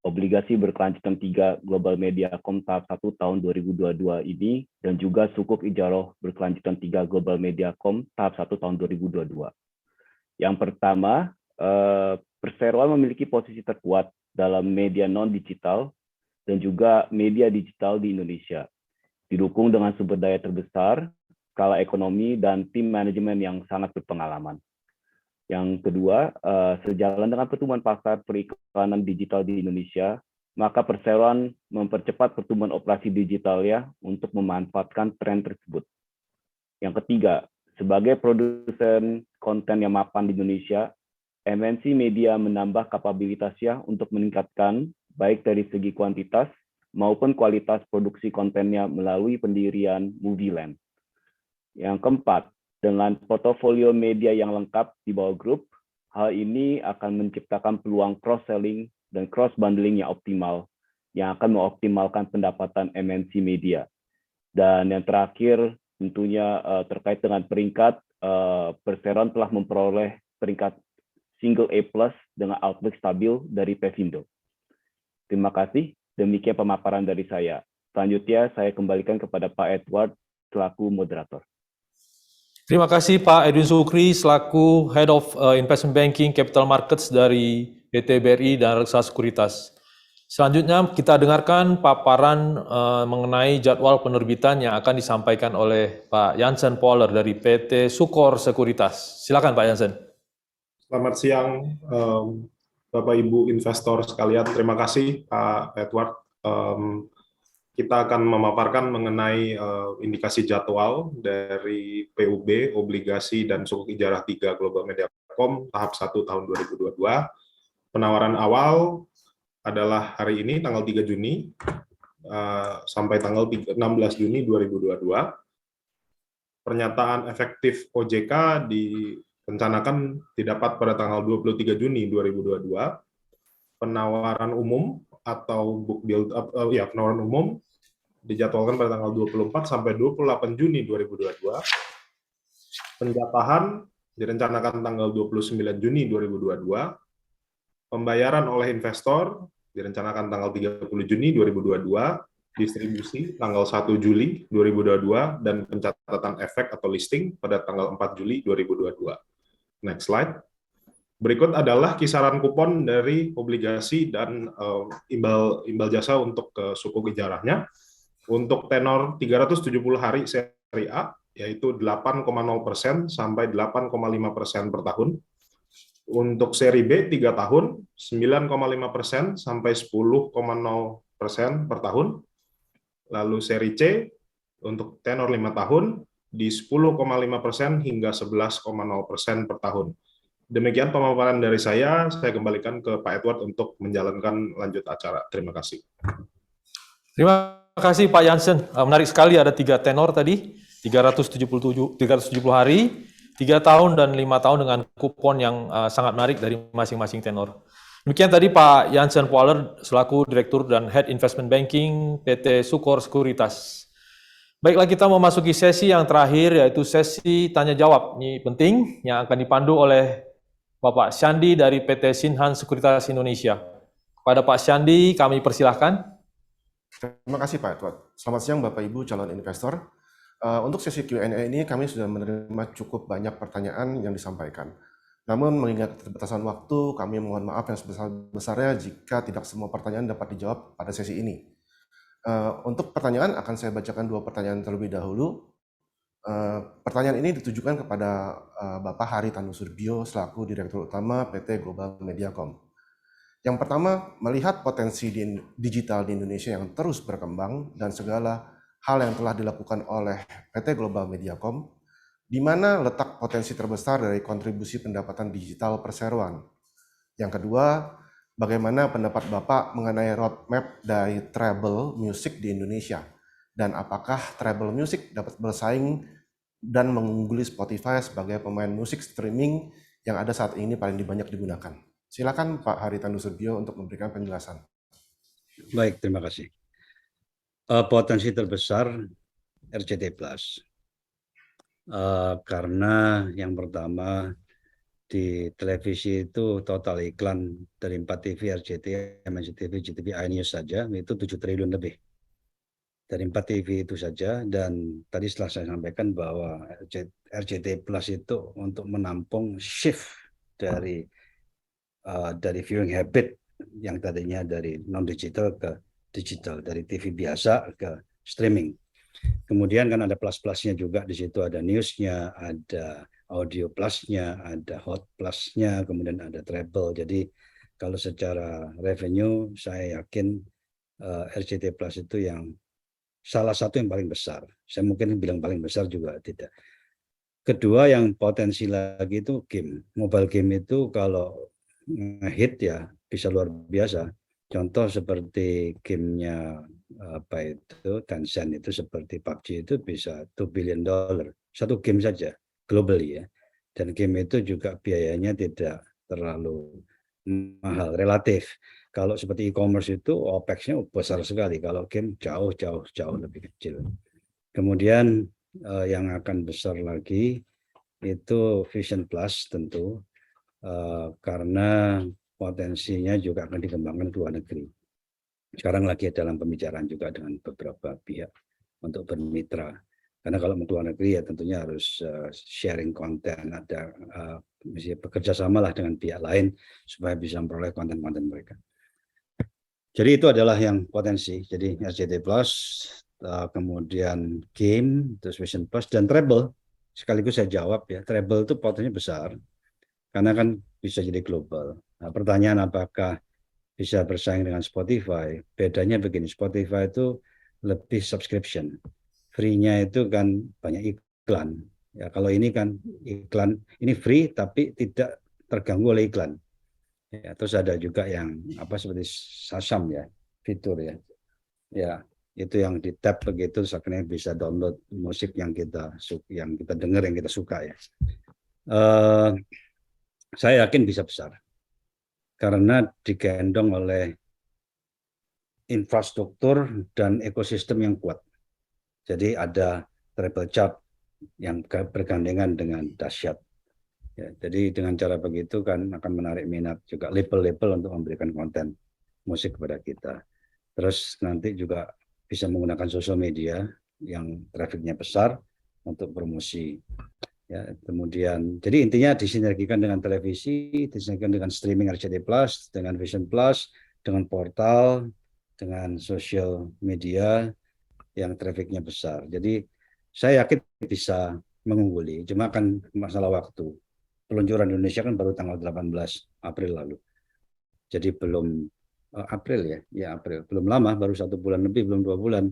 obligasi berkelanjutan 3 Global Mediacom tahap 1 tahun 2022 ini, dan juga sukuk ijarah berkelanjutan 3 Global Mediacom tahap 1 tahun 2022. Yang pertama, perseroan memiliki posisi terkuat dalam media non-digital dan juga media digital di Indonesia, didukung dengan sumber daya terbesar, skala ekonomi, dan tim manajemen yang sangat berpengalaman. Yang kedua, sejalan dengan pertumbuhan pasar periklanan digital di Indonesia, maka perseroan mempercepat pertumbuhan operasi digitalnya untuk memanfaatkan tren tersebut. Yang ketiga, sebagai produsen konten yang mapan di Indonesia, MNC Media menambah kapabilitasnya untuk meningkatkan baik dari segi kuantitas maupun kualitas produksi kontennya melalui pendirian Movieland. Yang keempat, dengan portofolio media yang lengkap di bawah grup, hal ini akan menciptakan peluang cross-selling dan cross-bundling yang optimal, yang akan mengoptimalkan pendapatan MNC Media. Dan yang terakhir, tentunya terkait dengan peringkat, perseroan telah memperoleh peringkat single A+ dengan outlook stabil dari Pevindo. Terima kasih, demikian pemaparan dari saya. Selanjutnya, saya kembalikan kepada Pak Edward selaku moderator. Terima kasih Pak Edwin Sukri selaku Head of Investment Banking Capital Markets dari PT BRI Dana Reksa Sekuritas. Selanjutnya kita dengarkan paparan mengenai jadwal penerbitan yang akan disampaikan oleh Pak Jansen Poller dari PT Sukor Sekuritas. Silakan Pak Jansen. Selamat siang Bapak Ibu investor sekalian. Terima kasih Pak Edward. Kita akan memaparkan mengenai indikasi jadwal dari PUB, obligasi, dan sukuk ijarah 3 Global Mediacom tahap 1 tahun 2022. Penawaran awal adalah hari ini, tanggal 3 Juni, sampai tanggal 16 Juni 2022. Pernyataan efektif OJK direncanakan didapat pada tanggal 23 Juni 2022. Penawaran umum atau book build up, penawaran umum dijadwalkan pada tanggal 24 sampai 28 Juni 2022. Penjatahan direncanakan tanggal 29 Juni 2022. Pembayaran oleh investor direncanakan tanggal 30 Juni 2022. Distribusi tanggal 1 Juli 2022 dan pencatatan efek atau listing pada tanggal 4 Juli 2022. Next slide. Berikut adalah kisaran kupon dari obligasi dan imbal jasa untuk sukuk ijarahnya. Untuk tenor 370 hari seri A, yaitu 8,0% sampai 8,5% per tahun. Untuk seri B 3 tahun, 9,5% sampai 10,0% per tahun. Lalu seri C untuk tenor 5 tahun di 10,5% hingga 11,0% per tahun. Demikian pemaparan dari saya kembalikan ke Pak Edward untuk menjalankan lanjut acara. Terima kasih. Terima kasih Pak Jansen. Menarik sekali ada 3 tenor tadi, 370 hari, 3 tahun dan 5 tahun dengan kupon yang sangat menarik dari masing-masing tenor. Demikian tadi Pak Jansen Poller selaku Direktur dan Head Investment Banking PT Sukor Sekuritas. Baiklah, kita memasuki sesi yang terakhir, yaitu sesi tanya jawab. Ini penting, yang akan dipandu oleh Bapak Syandi dari PT Sinhan Sekuritas Indonesia. Kepada Pak Syandi, kami persilahkan. Terima kasih Pak Edward. Selamat siang Bapak Ibu calon investor. Untuk sesi Q&A ini kami sudah menerima cukup banyak pertanyaan yang disampaikan. Namun mengingat keterbatasan waktu, kami mohon maaf yang sebesar-besarnya jika tidak semua pertanyaan dapat dijawab pada sesi ini. Untuk pertanyaan akan saya bacakan 2 pertanyaan terlebih dahulu. Pertanyaan ini ditujukan kepada Bapak Hari Tanusurbio selaku Direktur Utama PT Global Mediacom. Yang pertama, melihat potensi digital di Indonesia yang terus berkembang dan segala hal yang telah dilakukan oleh PT Global Mediacom, di mana letak potensi terbesar dari kontribusi pendapatan digital perseroan. Yang kedua, bagaimana pendapat Bapak mengenai roadmap dari treble music di Indonesia? Dan apakah treble music dapat bersaing dan mengungguli Spotify sebagai pemain musik streaming yang ada saat ini paling banyak digunakan? Silakan Pak Hari Tanusurbio untuk memberikan penjelasan. Baik, terima kasih. Potensi terbesar RCT Plus. Karena yang pertama di televisi itu total iklan dari 4 TV, RCT, MNCTV, GTV, iNews saja itu 7 triliun lebih. Dari 4 TV itu saja, dan tadi setelah saya sampaikan bahwa RCT Plus itu untuk menampung shift dari viewing habit yang tadinya dari non-digital ke digital, dari TV biasa ke streaming. Kemudian kan ada plus-plusnya juga, di situ ada newsnya, ada audio plusnya, ada hot plusnya, kemudian ada treble. Jadi kalau secara revenue saya yakin RCT Plus itu yang salah satu yang paling besar. Saya mungkin bilang paling besar juga tidak. Kedua yang potensi lagi itu game. Mobile game itu kalau hit ya bisa luar biasa. Contoh seperti gamenya Tencent itu seperti PUBG itu bisa $2 billion. Satu game saja, globally ya. Dan game itu juga biayanya tidak terlalu mahal, relatif. Kalau seperti e-commerce itu OPEX-nya besar sekali. Kalau game jauh lebih kecil. Kemudian yang akan besar lagi itu Vision Plus tentu. Karena potensinya juga akan dikembangkan ke luar negeri. Sekarang lagi dalam pembicaraan juga dengan beberapa pihak untuk bermitra. Karena kalau mau ke luar negeri ya tentunya harus sharing konten, ada bekerja sama lah dengan pihak lain supaya bisa memperoleh konten-konten mereka. Jadi itu adalah yang potensi. Jadi RCT Plus, kemudian game, terus Vision Plus, dan treble. Sekaligus saya jawab ya, treble itu potensinya besar. Karena kan bisa jadi global. Nah, pertanyaan apakah bisa bersaing dengan Spotify? Bedanya begini, Spotify itu lebih subscription. Free-nya itu kan banyak iklan. Ya, kalau ini kan iklan, ini free tapi tidak terganggu oleh iklan. Ya, terus ada juga yang seperti Sasam ya, fitur ya. Ya, itu yang di tap begitu, akhirnya bisa download musik yang kita dengar, yang kita suka ya. Saya yakin bisa besar karena digendong oleh infrastruktur dan ekosistem yang kuat. Jadi ada treble chart yang bergandengan dengan dahsyat. Ya, jadi dengan cara begitu kan akan menarik minat juga label-label untuk memberikan konten musik kepada kita. Terus nanti juga bisa menggunakan sosial media yang trafiknya besar untuk promosi. Ya, kemudian, jadi intinya disinergikan dengan televisi, disinergikan dengan streaming RCT Plus, dengan Vision Plus, dengan portal, dengan sosial media yang trafiknya besar. Jadi saya yakin bisa mengungguli, cuma kan masalah waktu. Peluncuran Indonesia kan baru tanggal 18 April lalu. Jadi belum April ya April, belum lama, baru 1 bulan lebih, belum 2 bulan.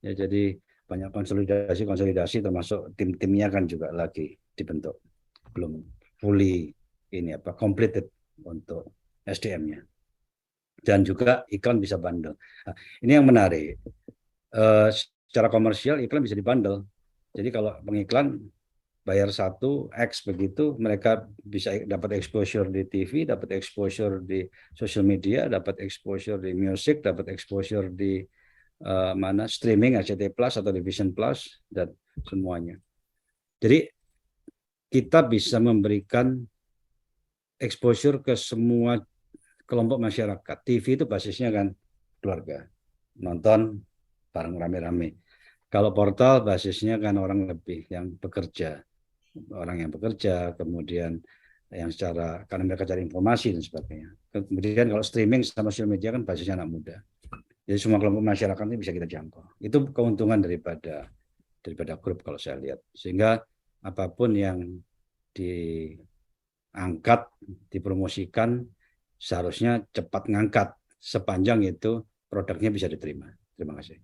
Ya, jadi banyak konsolidasi termasuk tim-timnya kan juga lagi dibentuk, belum fully completed untuk SDM-nya, dan juga iklan bisa bundle. Nah, ini yang menarik, secara komersial iklan bisa dibundle. Jadi kalau pengiklan bayar 1X begitu, mereka bisa dapat exposure di TV, dapat exposure di social media, dapat exposure di music, dapat exposure di mana streaming RCTI Plus atau Division Plus dan semuanya. Jadi kita bisa memberikan exposure ke semua kelompok masyarakat. TV itu basisnya kan keluarga, nonton bareng rame-rame. Kalau portal basisnya kan orang lebih yang bekerja, orang yang bekerja, kemudian yang secara karena mereka cari informasi dan sebagainya. Kemudian kalau streaming sama sosial media kan basisnya anak muda. Jadi semua kelompok masyarakat ini bisa kita jangkau. Itu keuntungan daripada grup kalau saya lihat. Sehingga apapun yang diangkat, dipromosikan, seharusnya cepat ngangkat sepanjang itu produknya bisa diterima. Terima kasih.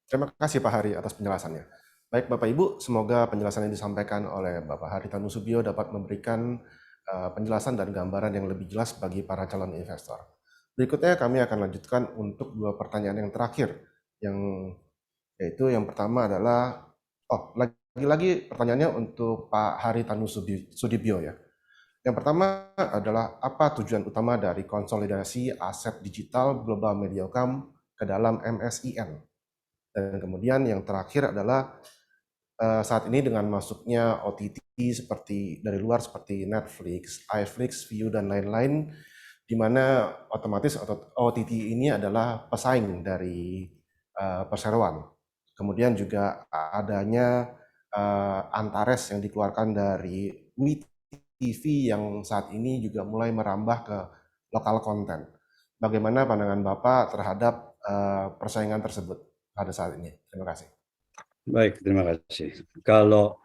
Terima kasih Pak Hari atas penjelasannya. Baik Bapak Ibu, semoga penjelasan yang disampaikan oleh Bapak Hari Tanusubio dapat memberikan penjelasan dan gambaran yang lebih jelas bagi para calon investor. Berikutnya kami akan lanjutkan untuk 2 pertanyaan yang terakhir, yaitu yang pertama adalah, lagi-lagi pertanyaannya untuk Pak Hari Tanusudibyo ya. Yang pertama adalah apa tujuan utama dari konsolidasi aset digital Global Mediacom ke dalam MSIN? Dan kemudian yang terakhir adalah saat ini dengan masuknya OTT seperti dari luar seperti Netflix, iFlix, Viu dan lain-lain, di mana otomatis OTT ini adalah pesaing dari perseroan. Kemudian juga adanya Antares yang dikeluarkan dari WeTV yang saat ini juga mulai merambah ke lokal konten. Bagaimana pandangan Bapak terhadap persaingan tersebut pada saat ini? Terima kasih. Baik, terima kasih. Kalau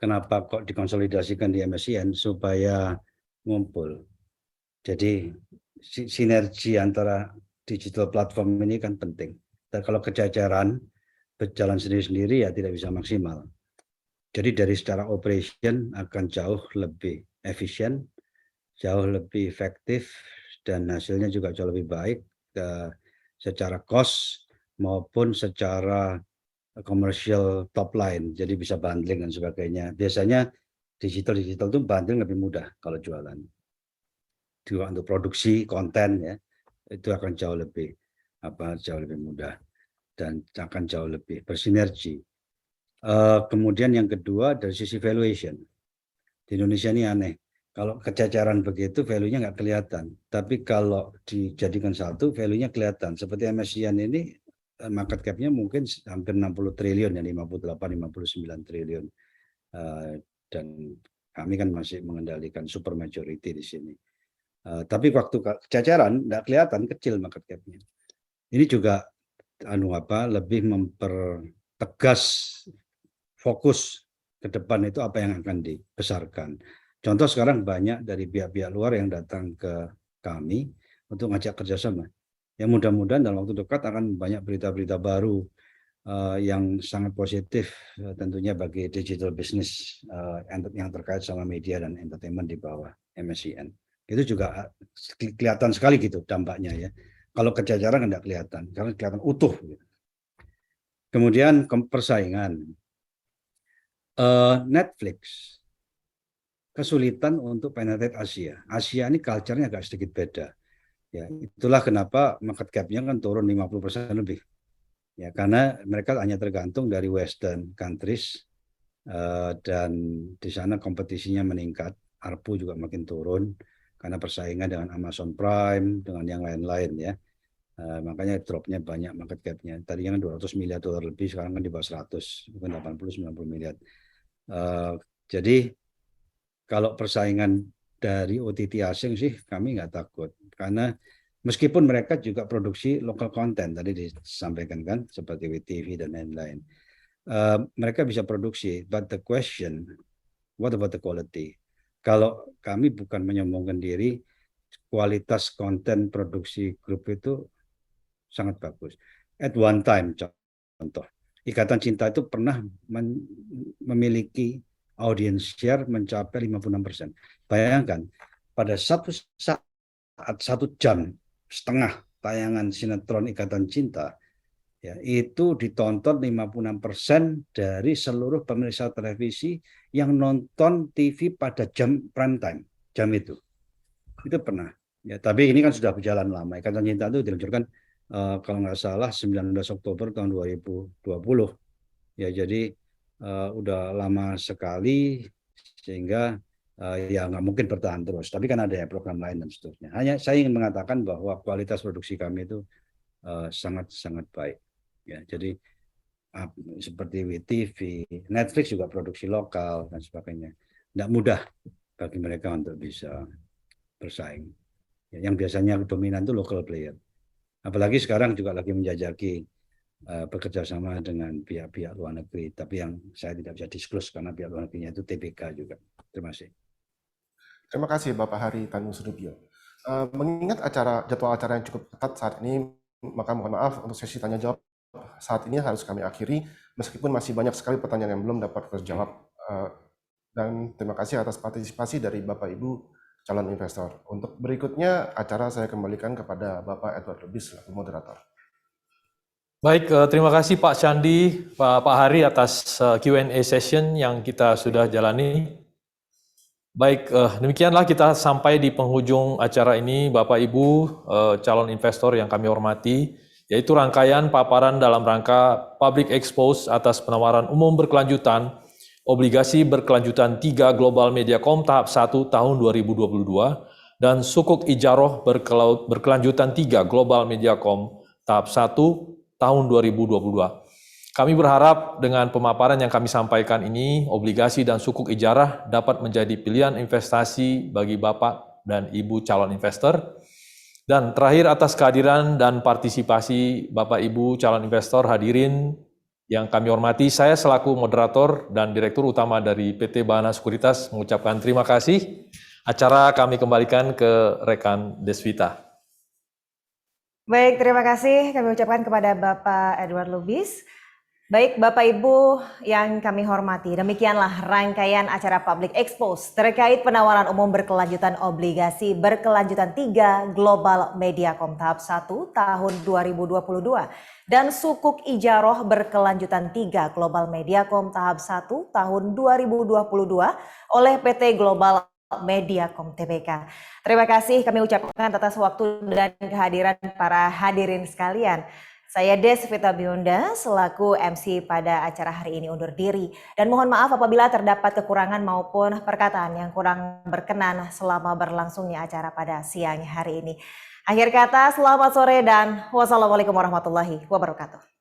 kenapa kok dikonsolidasikan di MSIN supaya ngumpul. Jadi sinergi antara digital platform ini kan penting. Dan kalau kejajaran berjalan sendiri-sendiri ya tidak bisa maksimal. Jadi dari secara operation akan jauh lebih efisien, jauh lebih efektif, dan hasilnya juga jauh lebih baik secara cost maupun secara commercial top line. Jadi bisa bundling dan sebagainya. Biasanya digital itu bundling lebih mudah kalau jualan. Juga untuk produksi konten ya, itu akan jauh lebih mudah dan akan jauh lebih bersinergi. Kemudian yang kedua dari sisi valuation. Di Indonesia ini aneh. Kalau kejajaran begitu value-nya nggak kelihatan. Tapi kalau dijadikan satu value-nya kelihatan. Seperti MSCI ini market cap-nya mungkin hampir 60 triliun ya, 58-59 triliun. Dan kami kan masih mengendalikan super majority di sini. Tapi waktu kejajaran nggak kelihatan, kecil market cap-nya. Ini juga lebih mempertegas fokus ke depan itu apa yang akan dibesarkan. Contoh sekarang banyak dari pihak-pihak luar yang datang ke kami untuk ngajak kerjasama. Ya mudah-mudahan dalam waktu dekat akan banyak berita-berita baru yang sangat positif tentunya bagi digital business yang terkait sama media dan entertainment di bawah MSIN. Itu juga kelihatan sekali gitu dampaknya ya. Kalau kejajaran tidak kelihatan, karena kelihatan utuh. Kemudian persaingan. Netflix kesulitan untuk penetrate Asia. Asia ini culture-nya agak sedikit beda. Ya, itulah kenapa market cap-nya kan turun 50% lebih. Ya, karena mereka hanya tergantung dari Western countries dan di sana kompetisinya meningkat, ARPU juga makin turun karena persaingan dengan Amazon Prime, dengan yang lain-lain ya. Makanya dropnya banyak market cap-nya. Tadinya kan $200 miliar lebih, sekarang kan di bawah 100, mungkin 80-90 miliar. Jadi kalau persaingan dari OTT asing sih kami nggak takut, karena meskipun mereka juga produksi local content tadi disampaikan kan seperti WeTV dan lain-lain, mereka bisa produksi, but the question, what about the quality? Kalau kami bukan menyombongkan diri, kualitas konten produksi grup itu sangat bagus. At one time, contoh, Ikatan Cinta itu pernah memiliki audience share mencapai 56%. Bayangkan, pada satu saat, 1 jam setengah tayangan sinetron Ikatan Cinta, ya, itu ditonton 56% dari seluruh pemirsa televisi yang nonton TV pada jam prime time, jam itu. Itu pernah. Ya, tapi ini kan sudah berjalan lama. Ikatan Cinta itu diluncurkan kalau nggak salah 19 Oktober tahun 2020. Ya, jadi udah lama sekali sehingga ya nggak mungkin bertahan terus. Tapi kan ada ya program lain dan seterusnya. Hanya saya ingin mengatakan bahwa kualitas produksi kami itu sangat-sangat baik. Ya, jadi seperti WTV, Netflix juga produksi lokal dan sebagainya. Tidak mudah bagi mereka untuk bisa bersaing. Ya, yang biasanya dominan itu local player. Apalagi sekarang juga lagi menjajaki bekerja sama dengan pihak-pihak luar negeri. Tapi yang saya tidak bisa disclose karena pihak luar negerinya itu TBK juga. Terima kasih. Terima kasih Bapak Hari Tanusudibio. Mengingat jadwal acara yang cukup ketat saat ini, maka mohon maaf untuk sesi tanya jawab saat ini harus kami akhiri, meskipun masih banyak sekali pertanyaan yang belum dapat terjawab. Dan terima kasih atas partisipasi dari Bapak Ibu calon investor. Untuk berikutnya acara saya kembalikan kepada Bapak Edward Lubis selaku moderator. Baik, terima kasih Pak Candi, Pak Hari atas Q&A session yang kita sudah jalani. Baik, demikianlah kita sampai di penghujung acara ini, Bapak Ibu calon investor yang kami hormati, yaitu rangkaian paparan dalam rangka Public Expose atas penawaran umum berkelanjutan, obligasi berkelanjutan 3 Global Mediacom tahap 1 tahun 2022, dan sukuk ijaroh berkelanjutan 3 Global Mediacom tahap 1 tahun 2022. Kami berharap dengan pemaparan yang kami sampaikan ini, obligasi dan sukuk ijarah dapat menjadi pilihan investasi bagi Bapak dan Ibu calon investor. Dan terakhir atas kehadiran dan partisipasi Bapak Ibu calon investor hadirin yang kami hormati, saya selaku moderator dan Direktur Utama dari PT Bahana Sekuritas mengucapkan terima kasih. Acara kami kembalikan ke rekan Desvita. Baik, terima kasih kami ucapkan kepada Bapak Edward Lubis. Baik Bapak Ibu yang kami hormati, demikianlah rangkaian acara Public Expose terkait penawaran umum berkelanjutan obligasi berkelanjutan 3 Global Mediacom tahap 1 tahun 2022 dan sukuk ijaroh berkelanjutan 3 Global Mediacom tahap 1 tahun 2022 oleh PT Global Mediacom Tbk. Terima kasih kami ucapkan atas waktu dan kehadiran para hadirin sekalian. Saya Desvita Bionda selaku MC pada acara hari ini undur diri dan mohon maaf apabila terdapat kekurangan maupun perkataan yang kurang berkenan selama berlangsungnya acara pada siang hari ini. Akhir kata, selamat sore dan wassalamualaikum warahmatullahi wabarakatuh.